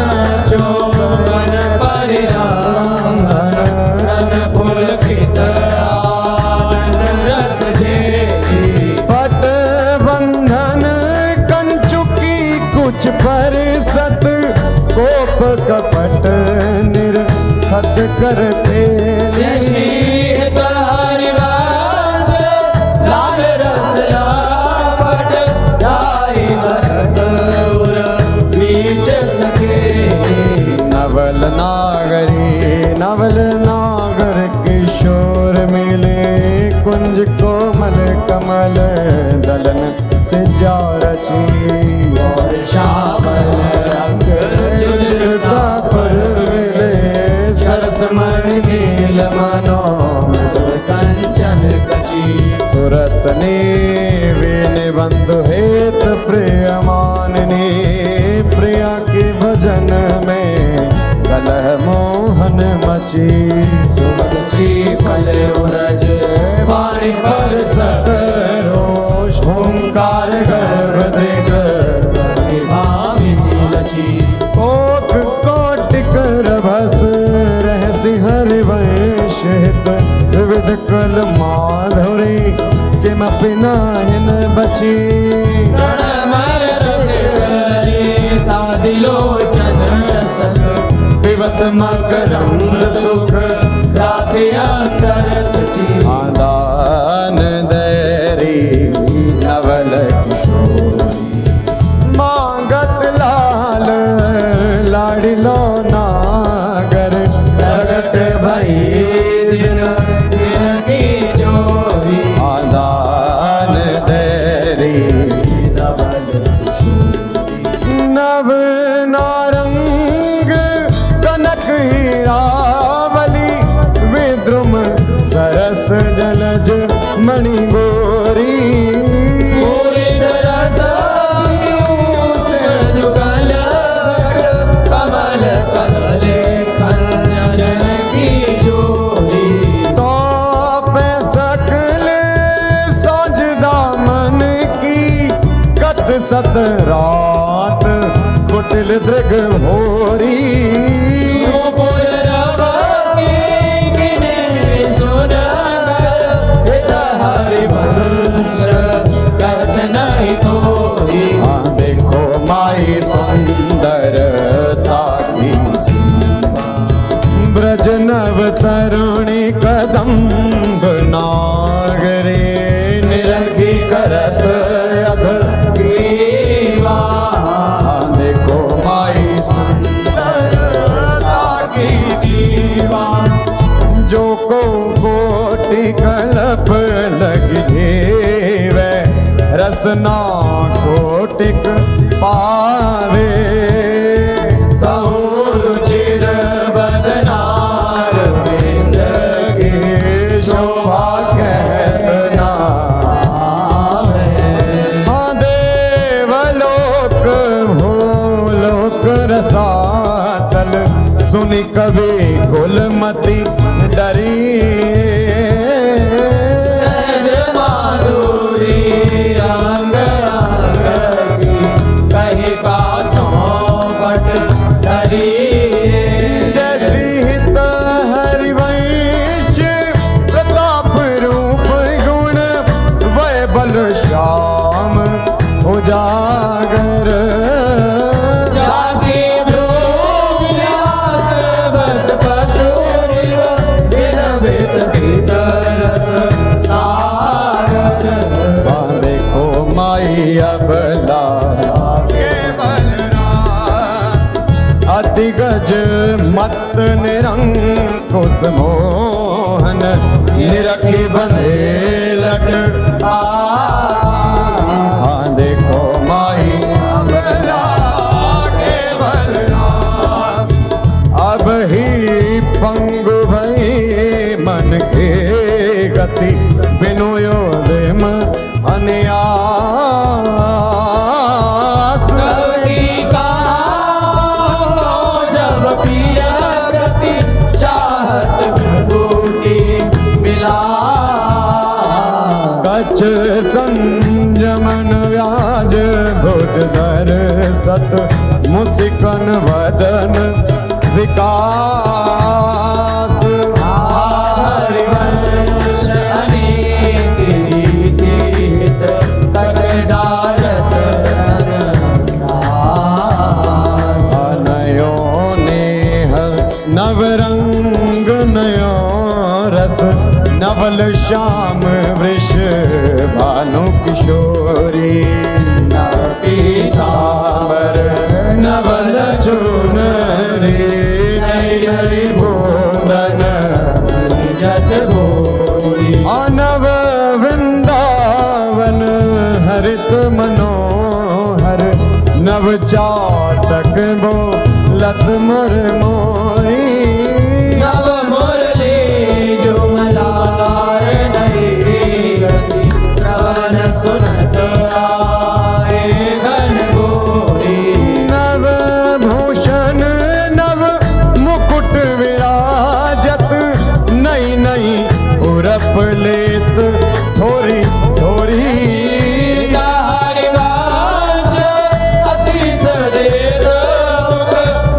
चोबन परिरांधन धन पुलकित आनंद रस झेली पट बंधन कंचुकी कुछ पर सत कोप कपट निर्खत कर जय श्री पेली हित हरिवंश लाल रस लापट जाई भरत उर बीच सखे नवल नागर किशोर मिले कुंज कोमल कमल दलन से जा रची और श्यामल रंग जुझता पर मिले सरस मणि नील मनो मृदु कंचन कची सुरत ने वीण बंधु हेत प्रिय माननी प्रिया के भजन में कलह मोहन मची सुमन श्री फल उरज वाणी पर रोष ओंकार गर्भ दृढ़ भामिनी लची कोट कोटिक रभस रहसि हरिवंश हित विविध कल माधुरी किमपि नाहिन बची प्रणमय रसिकललिता दिलोचन रसक पिबत मकरंद सुख राशि अंतर सची आदान दैरी नवल किशोरी मांगत लाल लाडिलो नागर प्रगट भई दिन दिन की जोरी आदान दैरी नवल नव नारंग कनक हीरावली विद्रुम सरस जलज मणि गोरी पूरित रस पीयूष जुगल कमल कदले खंजन की जोरी तो पे सकल सोज दामन की कत सत रात कुटिल दृग भोरी नूपुर रवि किने सुनगर हित हरिवंश कहत नहीं कोई हाँ देखो माई सुंदरता की ब्रज नव तरुणी कदम्ब नागरे निरखी करत अध ग्रीवा हाँ देखो माई सुंदरता की सीमा जो को कोटि कल्प लग जेवे रसना कोटिक पावे रुचिर बदनार बिंद के शोभा कहत ना हाँ देवलोक भूलोक रसातल सुनि कवि कुलमति डरी सहज माधुरी अंग अंग की कही का सौपट धरी जय श्री हित ब्रज मत निरंकुश मोहन निरखी बंधे लट हाँ देखो माही अबला केवल रास। अब ही पंगु भई मन के गति बिनु योदेम अन्यास। कवि का जब प्रिय प्रति चाहत विभूति मिला। कछ संयमन व्याज भुज धर सत मुस्कन वदन विकास। हरिवंश अनेक रीति हित कट डारत अनदास। नयो नेह नवरंग नयो रस नवल श्याम वृष भानु किशोरी। नव पीतांबर नवल चुनरी नई नई बोंदन जट भोरी। नव वृंदावन हरित मनोहर नव चाटक बो लत मर मोरी। नव मुरली जो मलार नहीं गति श्रवण सुनत आए घन घोरी। नव भूषण नव मुकुट विराजत नई नई उरप लेत थोरी थोरी। हरिवंश आशीष देत मुख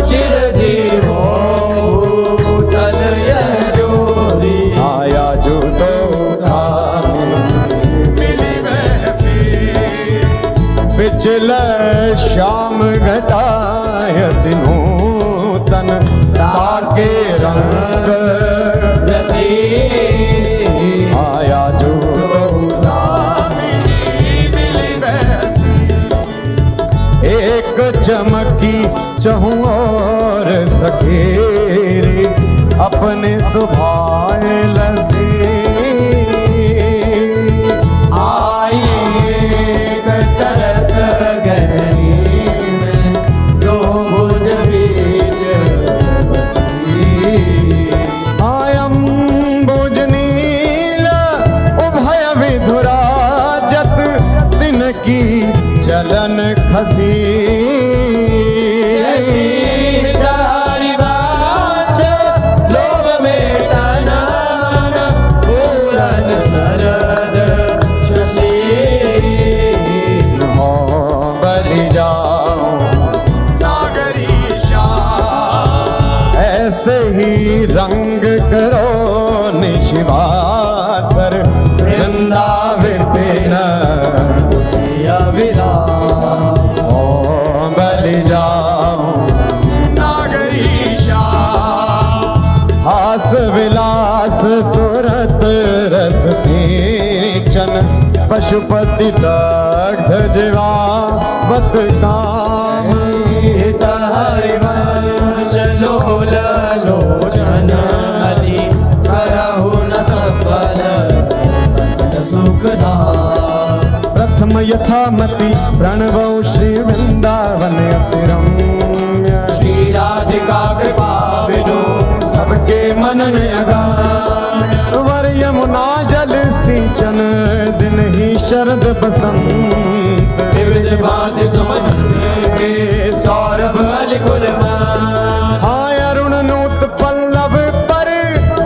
चिर जीवो भूतल यह जोरी। आया जो तो मिली वैसी पिछल श्याम घटायत नूतन ताके रंग रसी आया जो एक चमकी चहु और सखेरी अपने सुभाए लसी। आई एक सरस गहरी में दो भुज बीच बसी। आयम बुजनील उभय विधुराजत तिनकी चलन खसी। हरिवंश लोभ में टनन पूरन सरद शशि। हो बलि जाओ नागरीशा ऐसे ही रंग करो निशिवासर वृंदा विपिन विराम ओ बलि जाओ नागरीशा। हास विलास सुरत रस सिंचन पशुपति दग्ध जीवावत काम। हरिवंश लोल लोचन हरि करहु न सफल सकल सुखदा। प्रथम यथामति प्रणवौ श्री वृंदावन अति रम्य। श्री राधिका कृपा बिनु सबके मनन अगान वर यमुना जल सिंचन दिन ही शरद बसंत। विविध भांति सुमन के सौरभ अलिकुल हाय अरुण नूत पल्लव पर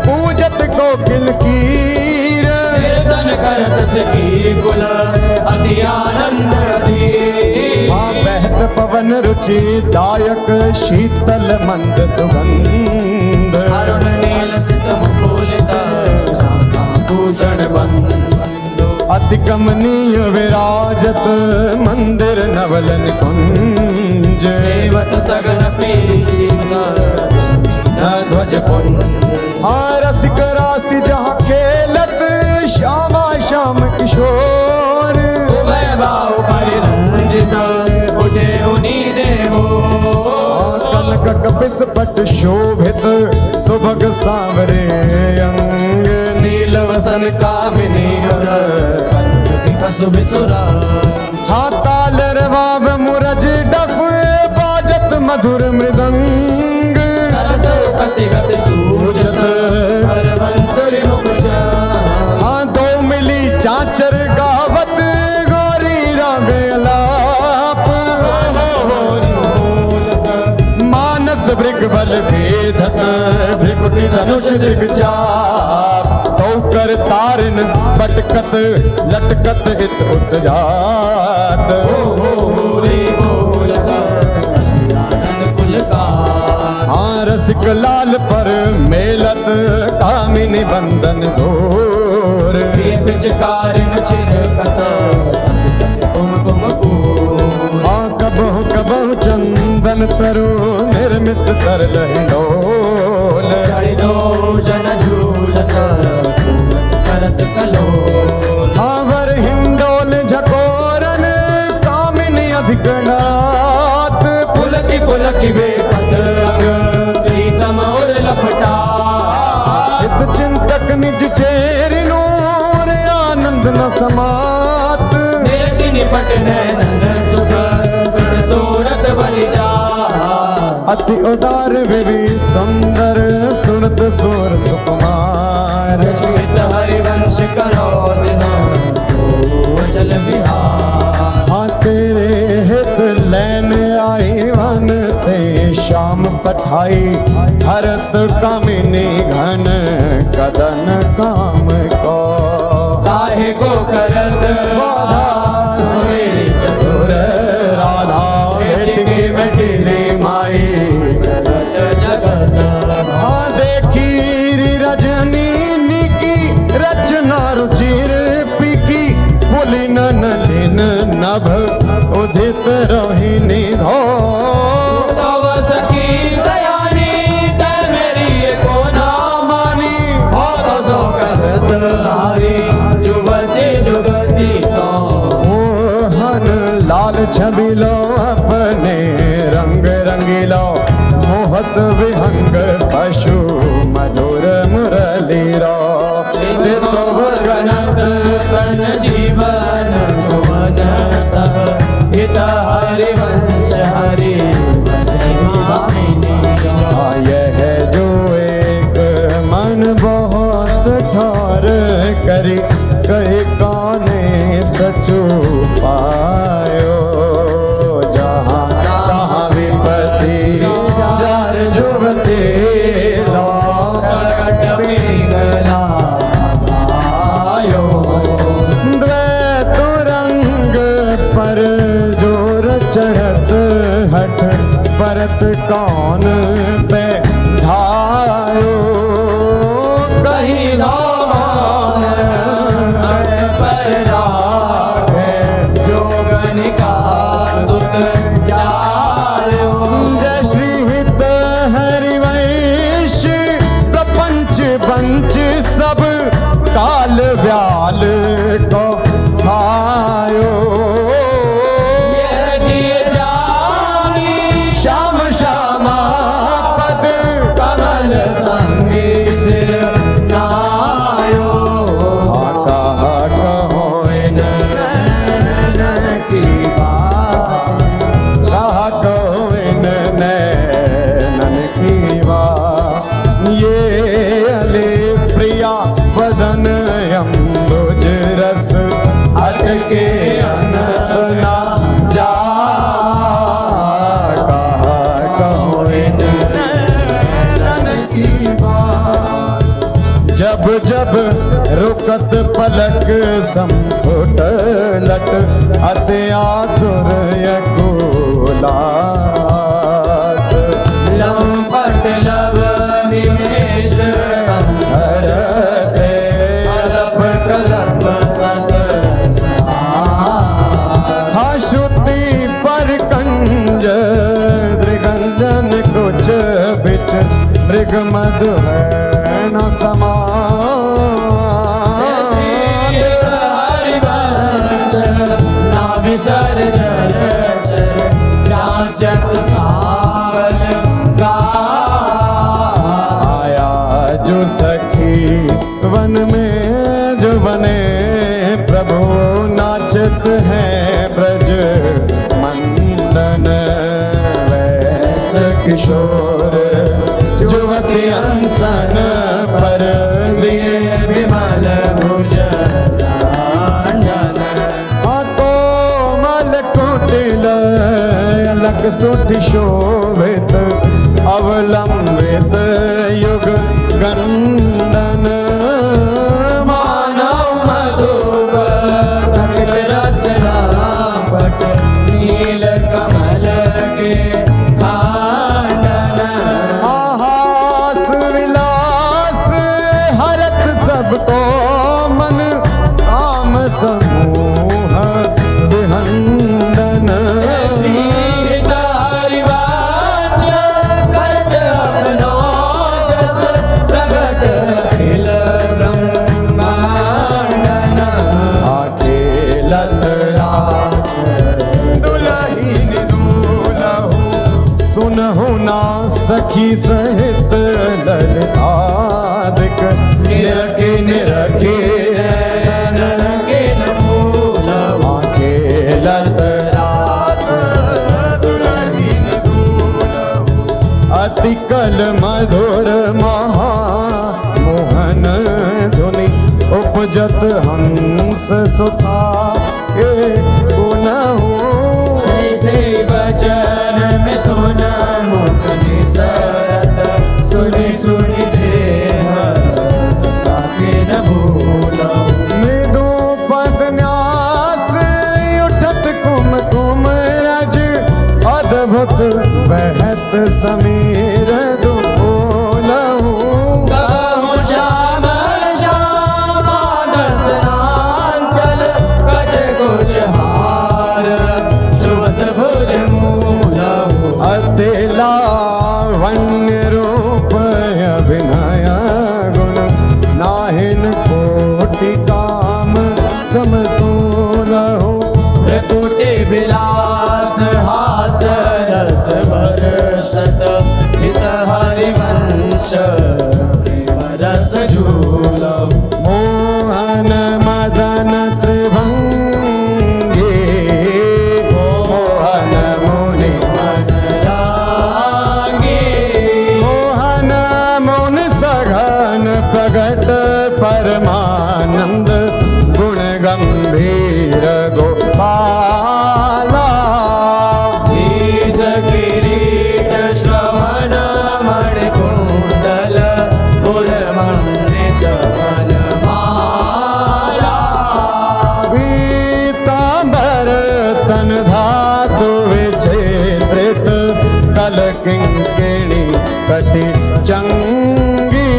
पूजत कोकिल कीर। कीर्तन करत सखी कुल अति आनंद अधीर। हाँ बहत पवन रुचि दायक शीतल मंद सुगंध। अरुण नील सित मुकुलित भूषण बंधु। अति कमनीय विराजत मंदिर नवलन कुंज। सेवत सगन प्रीत न ध्वज पुंज। हाँ रसिक राशि जहाँ खेलत श्यामा श्याम किशोर। उभय बाहु परिरंजित उठे उनी देवो। कनक कपित पट शोभित सुभग सांवरे अंग नील वसन कामिनी सुबिसुरा हाँ ताल रवाब मुरज डफ बाजत मधुर मृदंग प्रतिगत सूचत हरवंसरी मुखजा हाँ दो मिली चाचर गावत गौरी रागे अलाप मानस भृग बल भेदत भृकुटी धनुष दिग्चाप तो कर तारन पटकत लटकत हित उत्जात हाँ रसिक लाल पर मेलत कामिनी बंदन घोर पिचकारिन चिरकत कुमकुम हाँ कबहु कबहु चंदन तरु निर्मित कर लहिडोल चढ़ी दो जन झूलत करत कलो हाँ वर हिंडोल झकोरन कामिनी अधिकनाथ पुलकी बेपत अग प्रीतम और लपटा चित चिंतक निज चेरि नूर आनंद न समात निरति निपट नैनन सुख दृढ़ तोरत बलिजा अति उदार विवि सुंदर सुनत सुर सुकुमार श्वेत हरिवंश करो दिन चल बिहार हाँ तेरे हित लैन आई वन ते शाम पठाई हरत कामिनी घन कदन काम को काहे को करत बाधा सुने चतुर राधा भेटकी मेटिली माई जगत हाँ देखी रजनी की रचना रुचिर पिकी फुली नलिन नभ उदित रोहिणी धो तव सखी सयानी ते मेरी को ना मानी हो तो सो कहत हारी जुगती जुगती सो मोहन लाल छबिलो अपने रंग रंगीलो मोहत विहंग पशु मधुर मुरली रो तो गणत तन जीवन भुवन तह हित हरिवंश हरि यह जो एक मन बहुत ठार करी कहे काने सचु पायो जहाँ तहाँ विपत्ति जार जुबते लो द्वैत रंग पर जोर चढ़त हठ परत कौन पे धायो कहीं पर राखे जोगनिका सुत जायो जय श्री हित हरिवंश प्रपंच बंच सब काल व्याल को खायो ये जिय जानी श्याम श्यामा पद कमल संगी सिर नायो कहा कहो इन की बात कहा कहो इन नैनन की बात ये अले प्रिया वदन अम्बुज रस अटके अनंत ना जा कहा कहो इन नैनन की बात जब जब रुकत पलक संपुट लट अति आतुर यकुलात लंपट लव निमेश हरते कलप कलप सत हाँ श्रुति पर कंज दृगंजन कुछ बिच मृग मधु है न समा हरिवंश ना विसर जर जाचत सावल गा जो सखी वन में जो बने प्रभु नाचत हैं ब्रज मंडन वैस किशोर जुवती अंसन पर दिए विमल भुज कोमल कुटिल अलग सुठ शोभित अवलंबित युग गंडन मानव मधुप कनक रस रापट नील कमल के कांडन हास विलास हरत सबको मन काम समूह विहंडन सखी सहित ललितादिक निरखे निरखे नरके न फूल आंखे लत रास दुलहीन दूलहु अति कल मधुर महा मोहन धुनि उपजत हंस सुता ए गुनहु वचन मिथुन मुख निसरत सुनि सुनि देह साके न भूलो मृदु पद न्यास उठत कुम कुम अज अद्भुत बहत समीर दुलहु कहूँ श्याम श्यामा दर्शनांचल कछ कुछ हार सुवत भुज मूलहु अति लावण्य रूप अभिनय गुण नाहिन कोटि काम समतुलहु प्रकुटि विलास हास रस बरसत हित हरिवंश प्रेम रस झूलहु मोहन मदन त्रिभंगी मोहन मुनि मन रागे मोहन मुन सघन प्रगट परमानंद गुण गंभीर गोपाला शीश किरीट श्रवण मणि कुंडल पुरमंडित वनमाला पीतांबर तन धातु विचित्रित कल किंकिणी कटि चंगी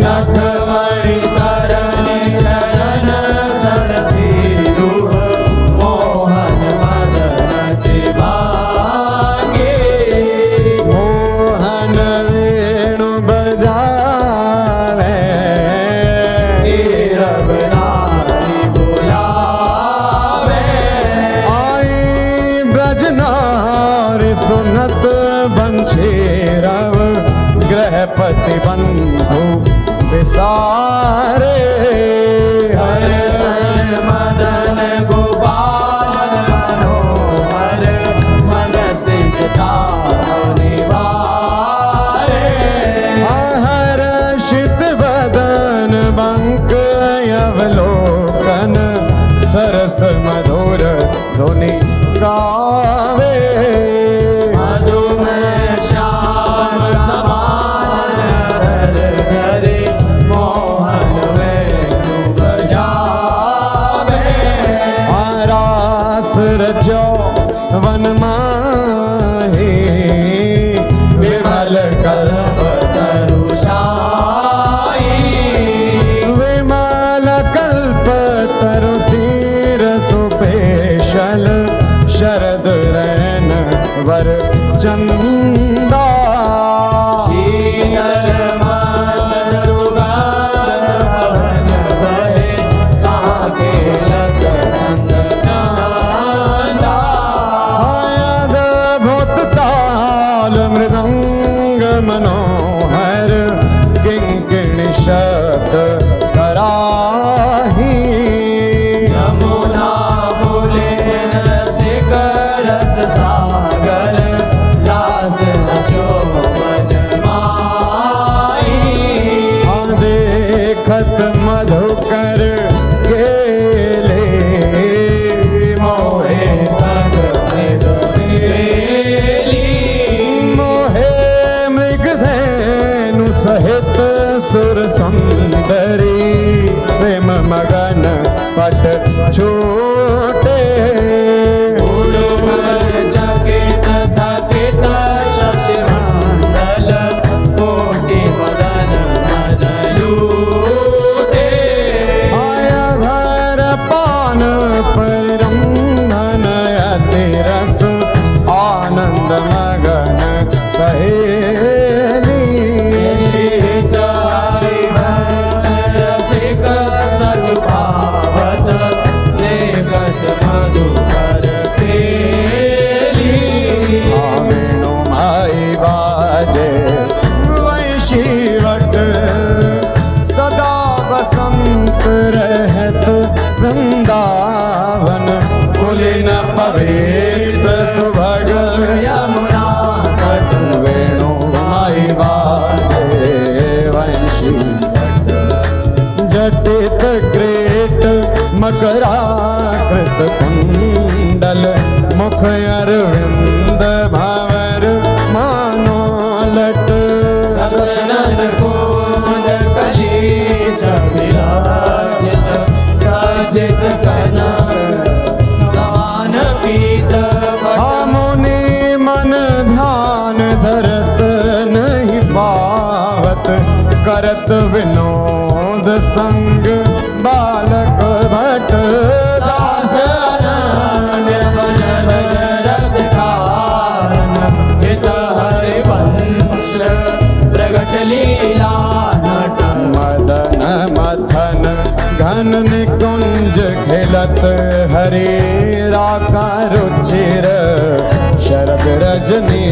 नख मणि तरणी चरण सरसी रूह मोहन मदन त्रिभागे मोहन वेणु बजावे नीरव नारी बुलावे आई ब्रजनार सुनत बंशी रव गृहपति बंधु विसारे हरसन मदन गोपाल मनोहर मन सिद्धा निवारे हर्षित बदन बंक अवलोकन सरस मधुर धुनि गावे मधुमेह श्याम समान हर घरे मोहन वेणु देखत मधुकर गेले मोहे मोहे मृगधेनु सहित सुर सुंदरी प्रेम मगन पट छूटे रहत वृंदावन कुलीन पवित्र सुभग यमुना तट वेणु माई बाजे वंशी जटित ग्रेट मकराकृत कुंडल मुख अरविंद भंवर मानो लट मुनि मन ध्यान धरत नहीं पावत करत विनोद संग बालक भट दास अनन्य भजन रस कारण हित हरि वंश प्रगट लीला नट मदन मथन घन निकुंज खिलत हरे राका रुचिर शरद रजनी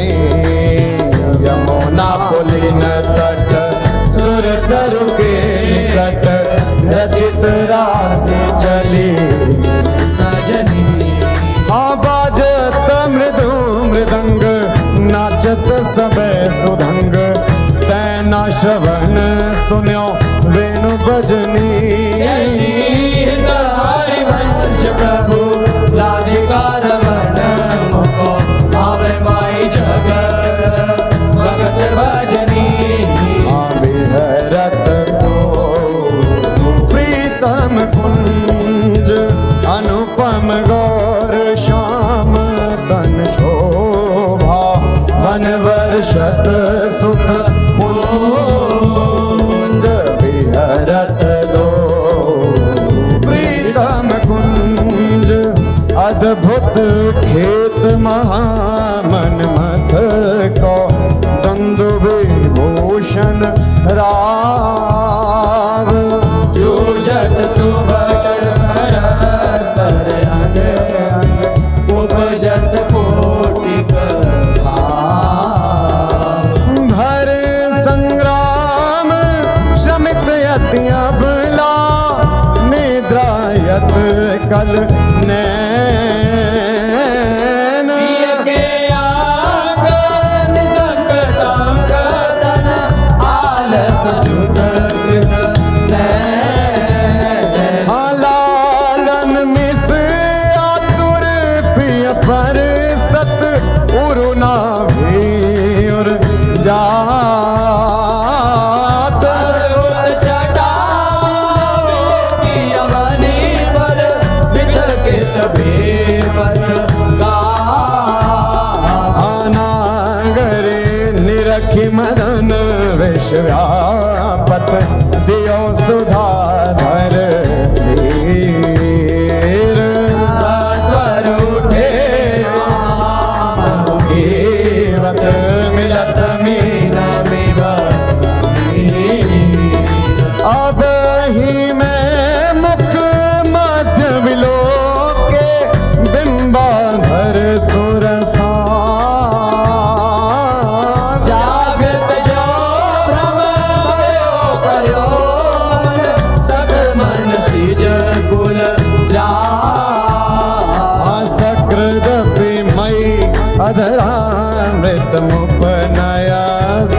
यमुना पुलिन तट सुर तरु के निकट रचित राशि चली सजनी बाजत मृदु मृदंग नाचत सबे सुधंग तैना श्रवण सुन्यो वेणु भजनी हरिवंश प्रभु राधिका रमण मुको आवे माई जगत भगत भजनी विहरत तो प्रीतम कुंज अनुपम गौर श्याम तन शोभा वन वर्षत सुख कुंज विहरत दो प्रीतम कुंज अद्भुत खेत महामन मथ को दंदु विभूषण राव जूझत सुभट परस्पर अंग उपजत कोटिक भर संग्राम श्रमित यतिया भला निद्रायत कल नैन के आगन संकटांक तन आलस जुत गृह सैन लालन मिस आतुर प्रिय पर सत उरुना भीर जात छटा यवनी पर विदकित भीमत नागरे निरखि मदन विश्व्यापत दियो सुधाधर वीर पर उठे मुखीवत मिलत मीन अब ही मैं मुख मध्य विलोके बिंबाधर सुरसा जागत जो भ्रम भयो करो मन सग मन सिज कुल जा सकृदपि मई अधरामृत मुपनया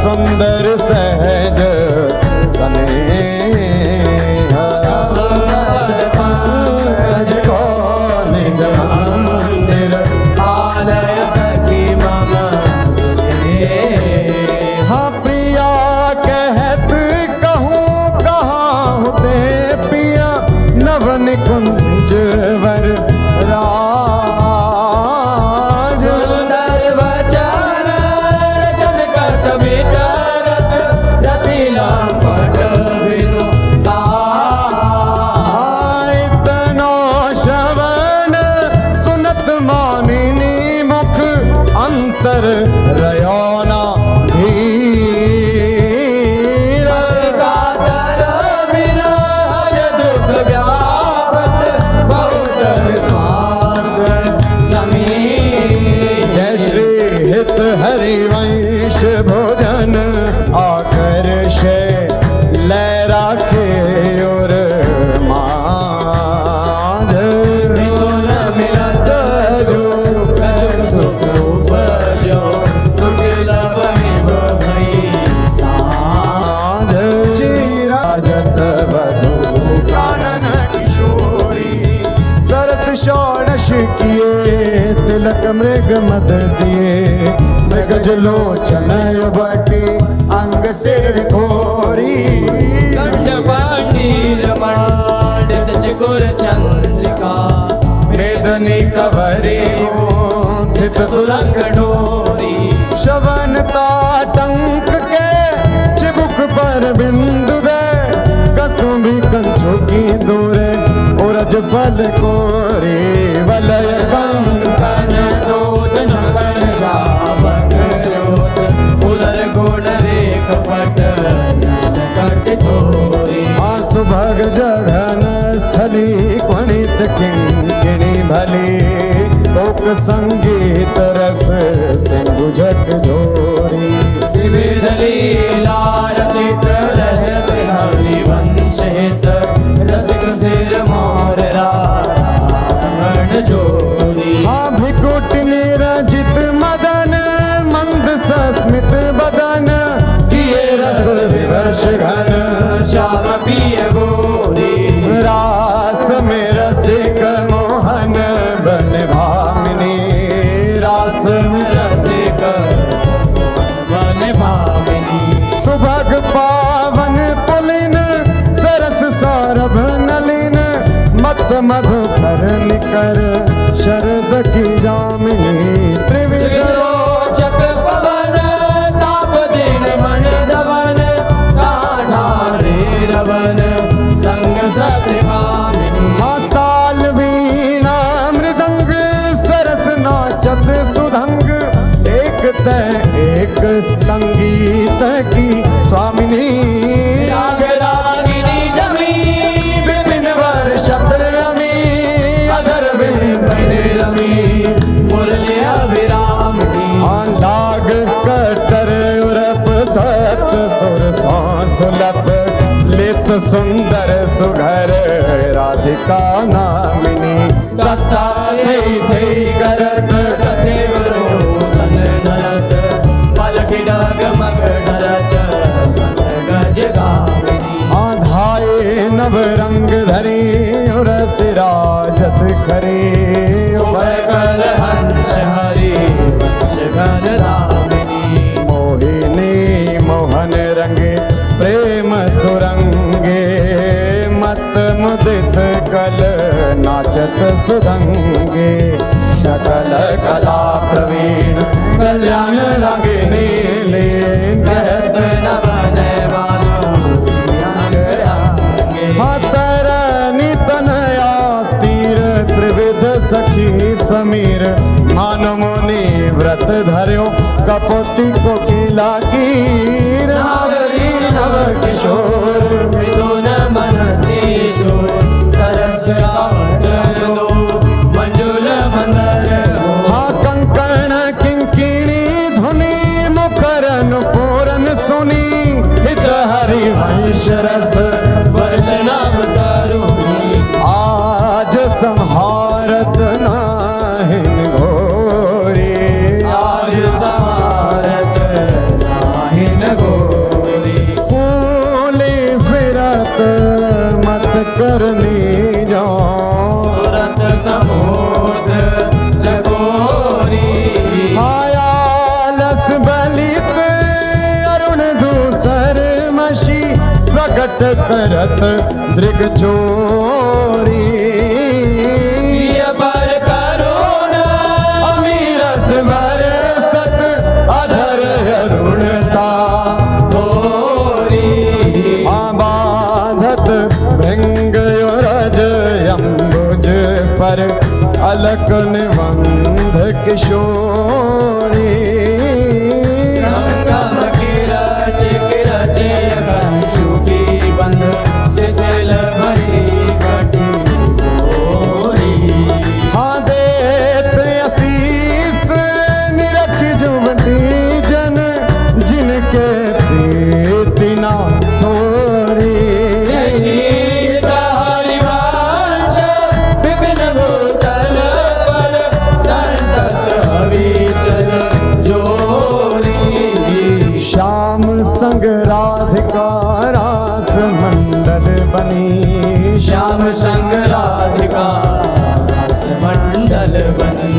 सुंदर सहज सने तिलक मृग मद दिए मृग जलोचन बटी अंग सिर घोरी कंठपाटीर मंडित चकोर चंद्रिका वेदनी कवरी थित सुरंग डोरी शवनता टंक के चिबुक पर बिंदु दे कसुंभी कंचों की दूरे उरज फल कोरे वलय कंकन दूत नकन जावक जोत उदर गुण रेख पट कट तोरी सुभग जघन स्थली क्वणित किंकिणी भली तोक संगीत रस सिंधु झक झोरी विविध लीला रचित रहस्य हरिवंश हित रसिक सिर मोर रावण जोरी भिकुट निरजित मदन मंद सस्मित बदन किए रस विवश घन श्याम पिय गोरी रास में रसिक मोहन बन भामिनी रास में रसिक वन भामिनी सुभग पावन पुलिन सरस सौरभ नलिन मत मधुकर निकर शरद की जामिनी त्रिविध रोचक पवन ताप दिन मन दवन काढ़ारे रवन संग सतकामिनी ताल वीणा मृदंग सरस नाचत सुधंग एक तय एक संगीत की स्वामिनी राग रागिनी जमी विपिन वर्षत रमी अधर विपिन रमी मुरली अभिरामिनी लाग कटर उरप सत सुर सुलभ लित सुंदर सुघर राधिका नामिनी दत्ता थे करत कथेवरो तन नरत पलक डाग मग डरत गज गामिनी आधाए नव रंग धरी उरस राजत करे उभय कल हंस हरि वंश घन रामिनी मोहिनी मोहन रंगे प्रेम सुरंगे मत मुदित कल नाचत सुधंगे सकल कला प्रवीण कल्याण रंगिनी लीन कहत न बने तरनी तनया तीर त्रिविध सखी समीर मान मुनि व्रत धर्यो कपोती कोकिला कीर नागरी नव किशोर मृदुन मनसी चोर सरस गावत दो मंजुल मंदर हो कंकण किंकिणी धुनी मुखरन पूरन सुनी हित हरि वंश रस वर्जनम तरुणी आज संहारत नाहिन घोरी आज समारत नाहिन गोरी फूली फिरत मत करनी जो तुरत समुद्र जगोरी आयालस बलित अरुण दूसर मशी प्रकट करत दृग चोरी पर करुण अमीरस बरसत अधर अरुणता गोरी बाधत भृंग रज अम्बुज पर अलक निबंध किशोरी संगम किरच किरच कंशु की बंध शिथिल भरी कटी गोरी हाँ देत असीस निरख जुवती जन जिनके प्रीति ना थोरी शीत हरिवंश विपिन भूतल पर संतत अविचल जोरी श्याम संग राधिका रास मंडल बनी श्याम संग राधिका रस मंडल बनी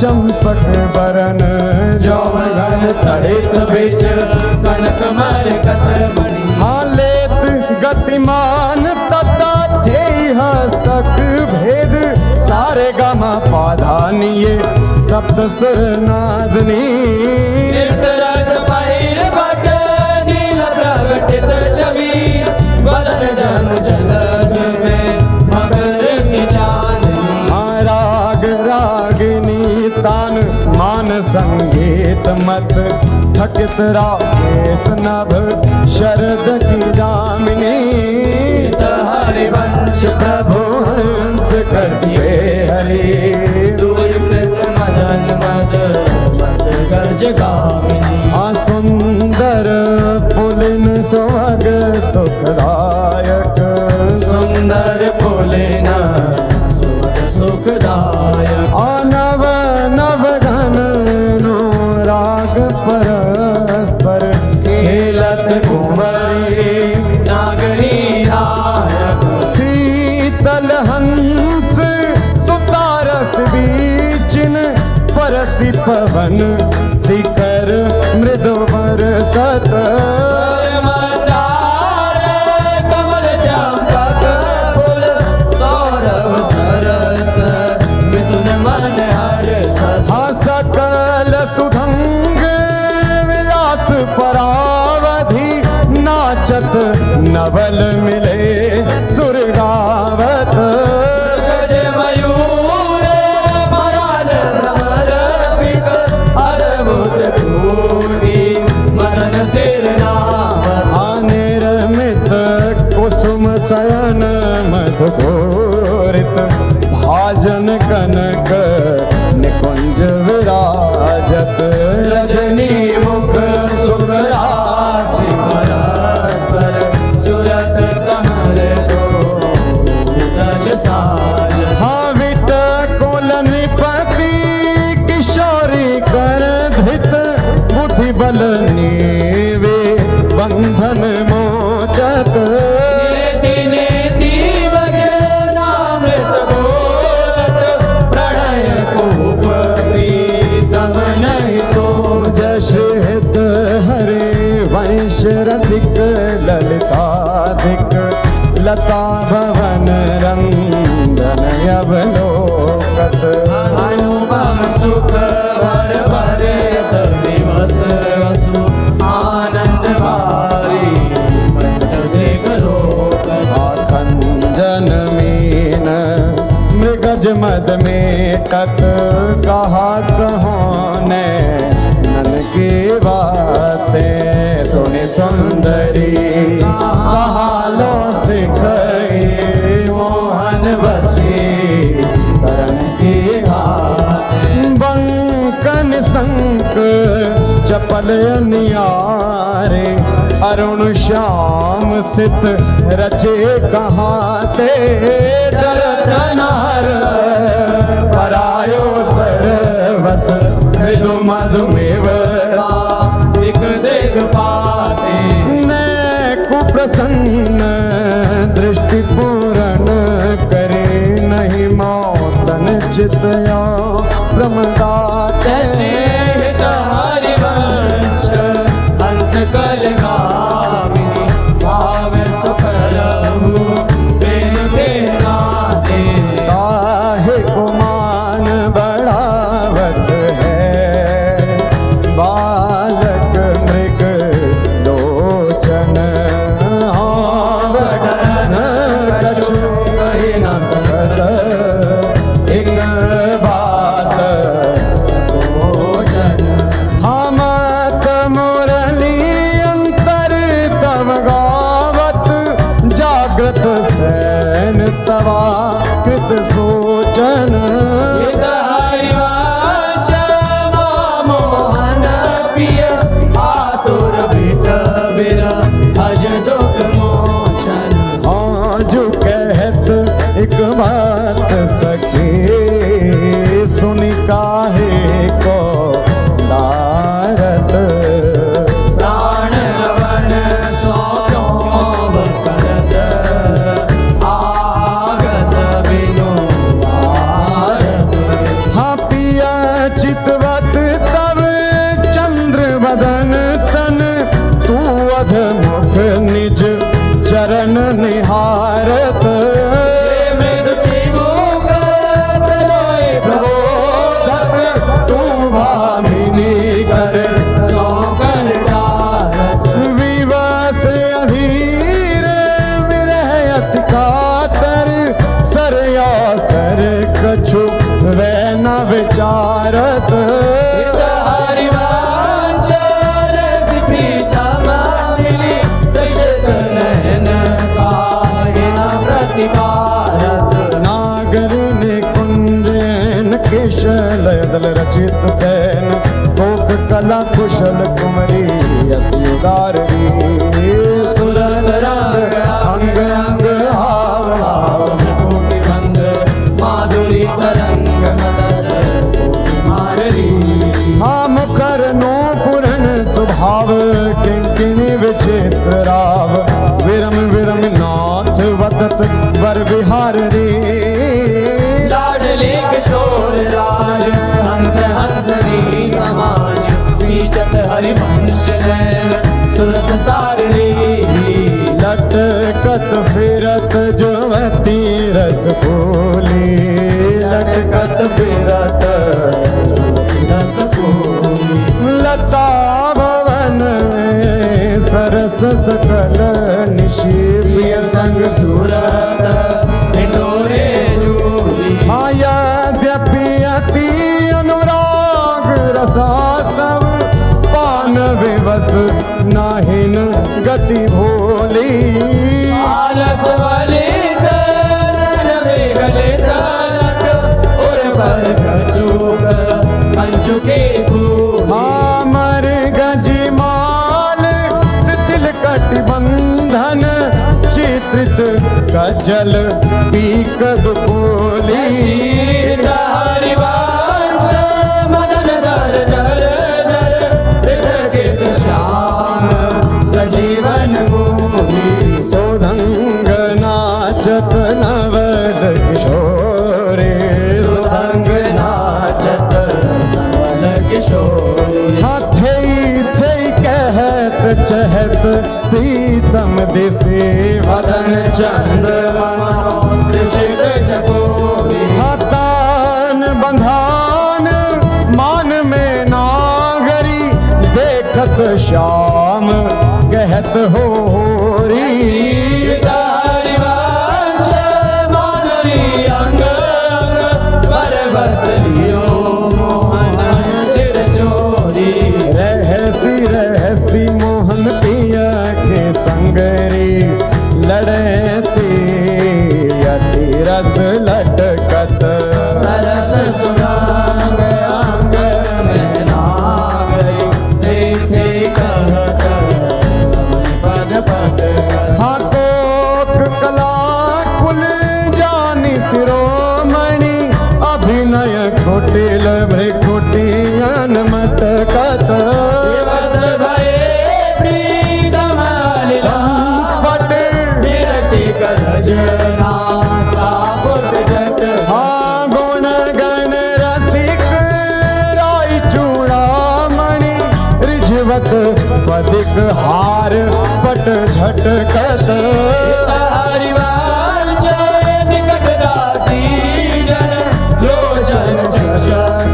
चंपक बरन जौवन तड़ित बिच कनक मरकत मणि हाँ लेत गतिमान तता थे हस्तक भेद सारे गामा पाधानिये सप्त सुर नादनी निरस पैर भट नील प्रगटित छवि बदन जन जलद में मकर की चांदनी हाँ राग रागिनी तान मान संगीत मत थकित राकेश नभ शरद की जामिनी हरिवंश प्रभु हंस करके हरे दूरीकृत मदन मद मद गज गामिनी हाँ सुंदर पुलिन सुहाग सुखदायक सुंदर पुलिन सुख सुखदायक नव नव घन नो राग परस्पर खेलत कुंवरी नागरी नायक शीतल हंस सुतारस बीचिन परसी पवन शिखर मृदु बरसत मंदार कमल चंपक फूल सौरभ सरस मिथुन मन हर्षत हाँ सकल सुधंग विलास परावधि नाचत नवल मिले सुरगावत गज मयूर मराल भ्रमर बिक अद्भुत कोटि मदन सिर नावत निर्मित कुसुम शयन मधुकोरित भाजन कनक निकुंज विराजत रजनी मुख सुखरासि परस्पर सुरत समर दो दल साज हाँ विट कुल नृपति किशोरी कर धृत बुद्धि बल नीवे बंधन मोचत नेति नेति वचनामृत बोलत प्रणय कूप प्रीतम नहीं सोच जश हित हरे वंश रसिक ललिताधिक लता भवन रंदन अवलोकत अनुपम सुख भर भरे दिवस वसु आनंद भारी पंच दृग रोकत खंजन मीन मृगज मद मेटत कहा कहो ने नन की बातें सुनि सुंदरी कहालो सिखई मोहन बसी करण की घात बंकन संक चपल नियारे अरुण श्याम सित रचे कहाते डरत नार परायो सरवस मृदु मधुमेव दिख दृग पाते ने कुप्रसन्न दृष्टि पूर्ण करे नहीं मौतन चितया प्रमदाते श्रेष्ठ हरिवंश हंस कल गामिनी भाव सुखरहु प्रेम के नाते काहे गुमान बढ़ावत है बालक मृग लोचन आवडन कछु कहि न सकत एक बात बध मुख निज चरण निहारत मृदु चिबुक प्रलोय प्रबोधक तू भामिनी कर सौकर डारत विवश अधीर विरह अति कातर सरया सर कछु वै न विचारत हरिवंश रस प्रीतम मिली दशरथ नयन काहे न प्रतिपारत नागर ने कुंजन केशल दल रचित सैन कोक कला कुशल कुमरी अति उदारी सुरत रंग अंग अंग हाव हाव कोटि भंग माधुरी तरंग मदद कोटि माररी हाँ मुखर नो पुरन स्वभाव किंकिणी विचित्र राव विरम विरम नाथ वदत वर विहार रे लाडले किशोर राज हंस हंसनी समाज सीचत हरिवंश नैन सुरस सार रे लटकत फिरत जुवती रस फूली लटकत फिरत रस फूल लता भवन में सरस सकल निशि प्रिय संग सूरत निटोरे जूली यद्यपि अति अनुराग रसा सब पान विवश नाहिन गति भोली आलस वलित नन विगलित लट उर पर कचूक कंचुके फूल अमर गजमाल शिथिल कटिबंधन चित्रित कजल पीक दुपोली हरिवंश मदन दर जर जर हृदय श्याम सजीवन मोही सोधंग नाचत नवल किशोरे सुरंग नाचत नवल किशोरी हाथे थे कहत चहत प्रीतम दिसे वदन चंद्र मनोदृशित चकोरी हतान बंधान मान में नागरी देखत श्याम कहत हो री हरिवंश माधुरी अंग अंग पर बस लियो मोहन चिर चोरी रहसी रहसी मोहन पिया के संगरी लड़ती अति रस लटकत सरस सुरंग अंग में नागरी देखे कहत पद पद हाँ कोक कला कुल जानी शिरोमणि अभिनय कुटिल भ्रिकुटियन मटकत दिवस भये प्रीतम लीला बट विरति करजना सापुट जट हाँ गुण गण रसिक राई चूड़ामणि रिझवत पदिक हार पट झटकत हरिवंश निकट दासी जन लोचन चषक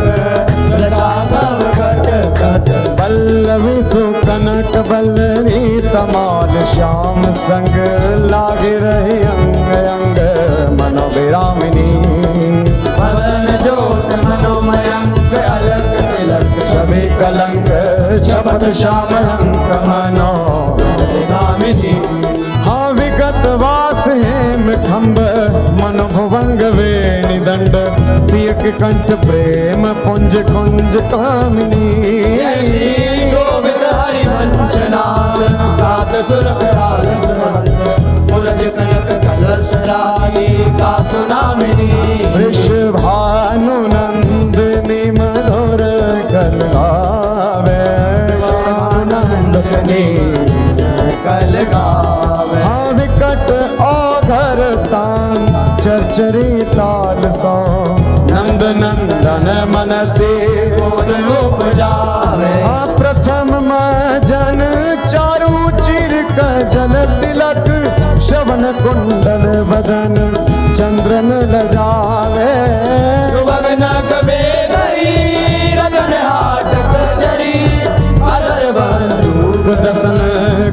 रचा सब घटकत पल्लवी सुकनक बल्लरी तमाल श्याम संग लागे रही अंग अंग मनोविरामिनी मदन ज्योत मनोमयंक अलक तिलक छवि कलंक छपत श्याम अंक मनो गामिनी हाँ विगत वास हेम खम्ब मन भुवंग वेणि दंड पियक कंठ प्रेम पुंज कुंज कामिनी शोभित हरिवंश नाम सात सुर कराल सुरंग उरज कनक कलश रागी का सुनामिनी वृषभानु नंदिनी मधुर कल गावे नंदनी कल गावे हाँ विकट औघर तान चरचरी ताल सो नंद नंदन मन से बोध उपजावे हाँ प्रथम मजन चारु चिर कुंडल तिलक श्रवण कुंडल बदन चंद्रन लजावे सुभग नग बेधरी रतन हाटक जरी अलर बंदूक दसन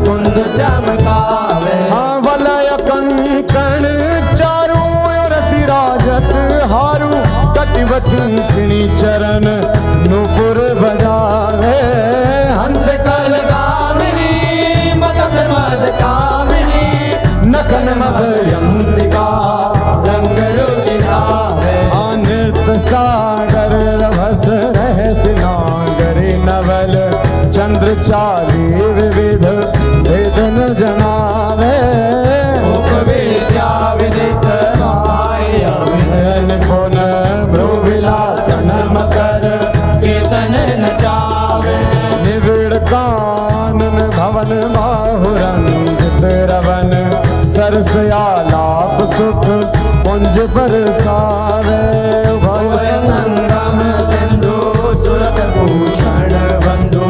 कुंद चमकावे वलय कंकण चारू ओर सिराजत हारू कटिवकिंकिणी चरण नूपुर बजावे हंस कल कामिनी मदद मद कामिनी नखन मदयंतिका रंग रुचिरावे नृत्य सागर रभस रहस नागरी नवल चंद्र चाली विविध वेदन जनावे मुख विद्या विदित माया निपुण भ्रुविलासन मकर कीर्तन नचावे निविड़ कानन भवन बाहुरंजित रवन सरस आलाप सुख पुंज बरसावे भय संगम सिंधु सुरत भूषण बंधु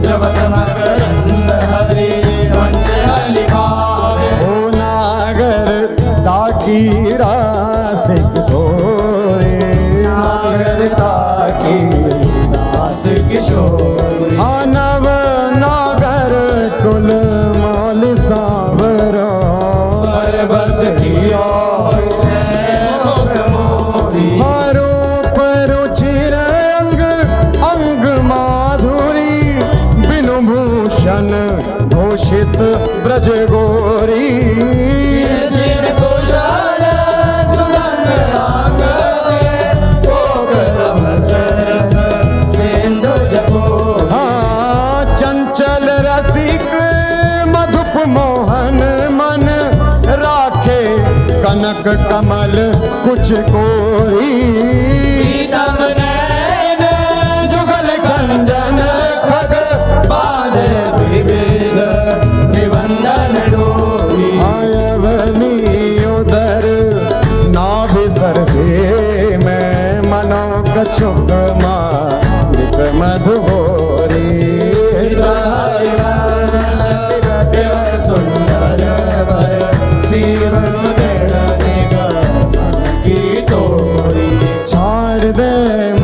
द्रवत मकरंद हरि वंश लिखावे ओ नागर ताकी रासिक सोरे नागर ताकी दास किशोरी नव नागर कुल मौल सावरो पर बस कियो मुख मोरी हारो परो चिर अंग अंग माधुरी बिनु भूषण भूषित ब्रज गोरी चिर कुशल सुगंध अंग कोकर रस रस सिंधु जपो चंचल रसिक मधुप मोहन मन राखे कनक कमल कुछ कोरी प्रीतम नैन जुगल कंजन खग बांधे विविध निबंधन डोरी आयवनी उदर नाभि सरसे में मनो कछुक मालिक मधुगोरी हरिवंश देवक सुंदर वर सीवन सुदृढ़ निगम की तोरी छाड़ दे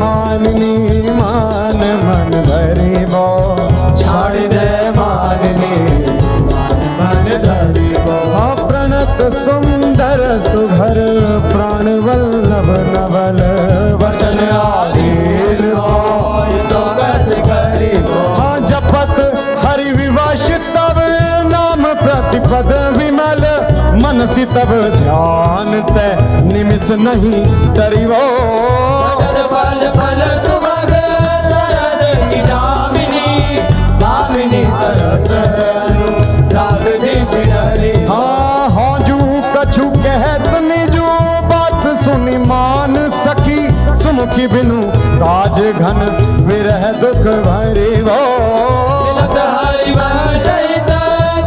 माननी मान मन भरी बो छाड़ दे माननी मन धरी बो प्रणत सुंदर सुभर प्राण वल्लभ नवल वचन आधीन सोई तो गत करी बो जपत हरि विवश तब नाम प्रतिपद विमल मनसी तब ध्यान ते निमिष नहीं डरिवो फल फल सुभग शरद की दामिनी दामिनी सरस राग देश डरी हाजू कछु कहत निजो बात सुनी मान सखी सुमुखी बिनु काज घन विरह दुख भरी वो तिलक हरिवंश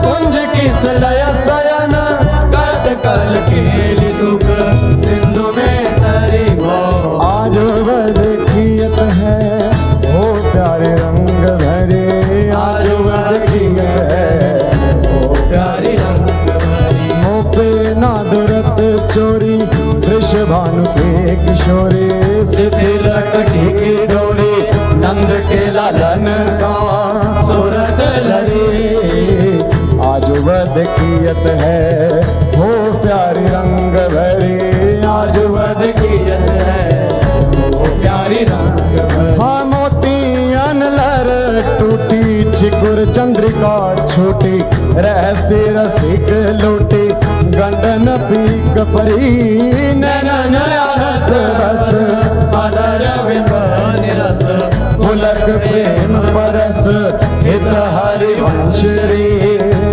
कुंज किस लय सयन करत कल खेल सुख सिंधु में तरी वो आज वह देखियत है ओ प्यारे रंग भरे आज वह देखियत है ओ प्यारी रंग भरी मोपे नादरत चोरी वृषभानु के किशोरी शिथिल कटी की डोरी नंद के लालन सा सूरत लरी आज वह देखियत है हो प्यारी रंग भरी आज वह देखियत है ओ प्यारी रंग भरी हाँ मोतियन लर टूटी चिकुर चंद्रिका छोटी रहस्य रसिक लूटी गंडन पीक परी नैनन रस बस अदर बिंब निरस पुलक प्रेम परस हित हरिवंश रे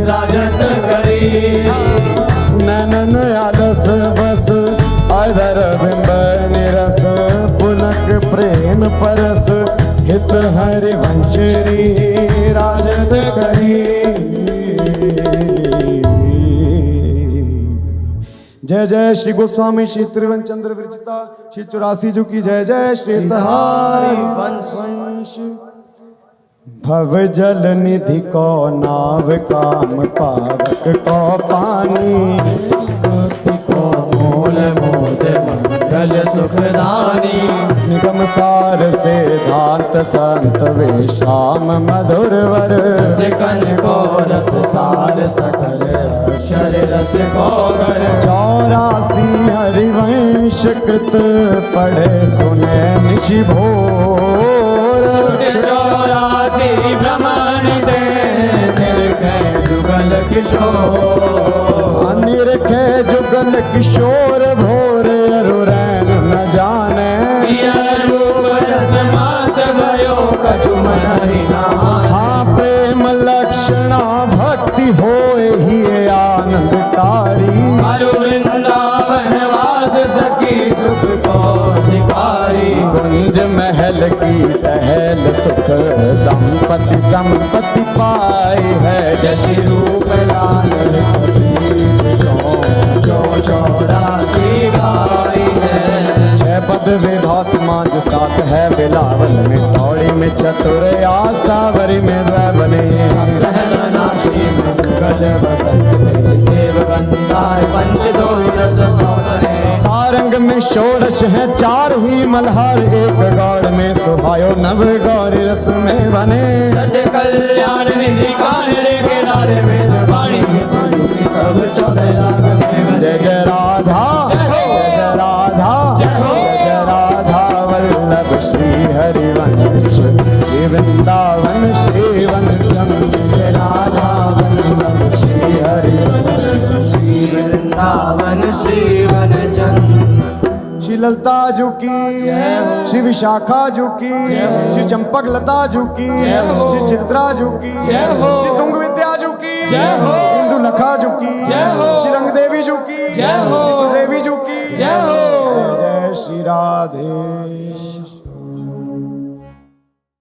राजत करी नैनन आलस बस अधर बिंब निरस पुलक प्रेम परस हित हरिवंश री राजत करी जय जय श्री गोस्वामी श्री त्रिवन चंद्र विरचिता श्री 84 जी की जय जय श्री हरि वंश भव जल निधि को नाव काम पावक को पानी को मूल मोद मंगल सुखदानी निगम सार से धांत संत वे श्याम मधुर वर सिकन को रस सार सकल अक्षर रस को गर 84 हरिवंश कृत पढ़े सुने निशि भोर 84 ब्रह्मांड निरखे जुगल किशोर निरखे जुगल किशोर भोर अरुरैन न जाने रूप रस मात भयो कछु मन ही नाहि हाँ प्रेम लक्षणा भक्ति होए ही आनंदकारी हरु वृंदावन वास सखी सुख को अधिकारी कुंज महल की टहल सुख दंपति संपत्ति पाई है जशि रूप लाल जो 84 गाई है 6 पद विधा समाज सात है बिलावल में दौड़ी में चतुर आसावरी में बने नाशी में जुगल बसंत देव गंधार पंच दो रस सौसरे सारंग में षोडश है 4 ही मल्हार एक गौड़ में सुहायो नव गौरी रस में बने सत्य कल्याण निधि कानड़े के नारे वेद वाणी सब 14 राग में जय जय राधा जय जय राधा जय राधा वल्लभ श्री हरिवंश श्री वृंदावन श्री वनचम जय राधा वल्लभ श्री हरिवंश श्री वृंदावन श्री वनचंद श्री ललता जू की श्री विशाखा जू की श्री चंपक लता जू की श्री चित्रा जू की श्री तुंग विद्या जू की इंदु लखा जू की श्री रंग देवी जू की श्री सुदेवी जू की जय जय श्री राधे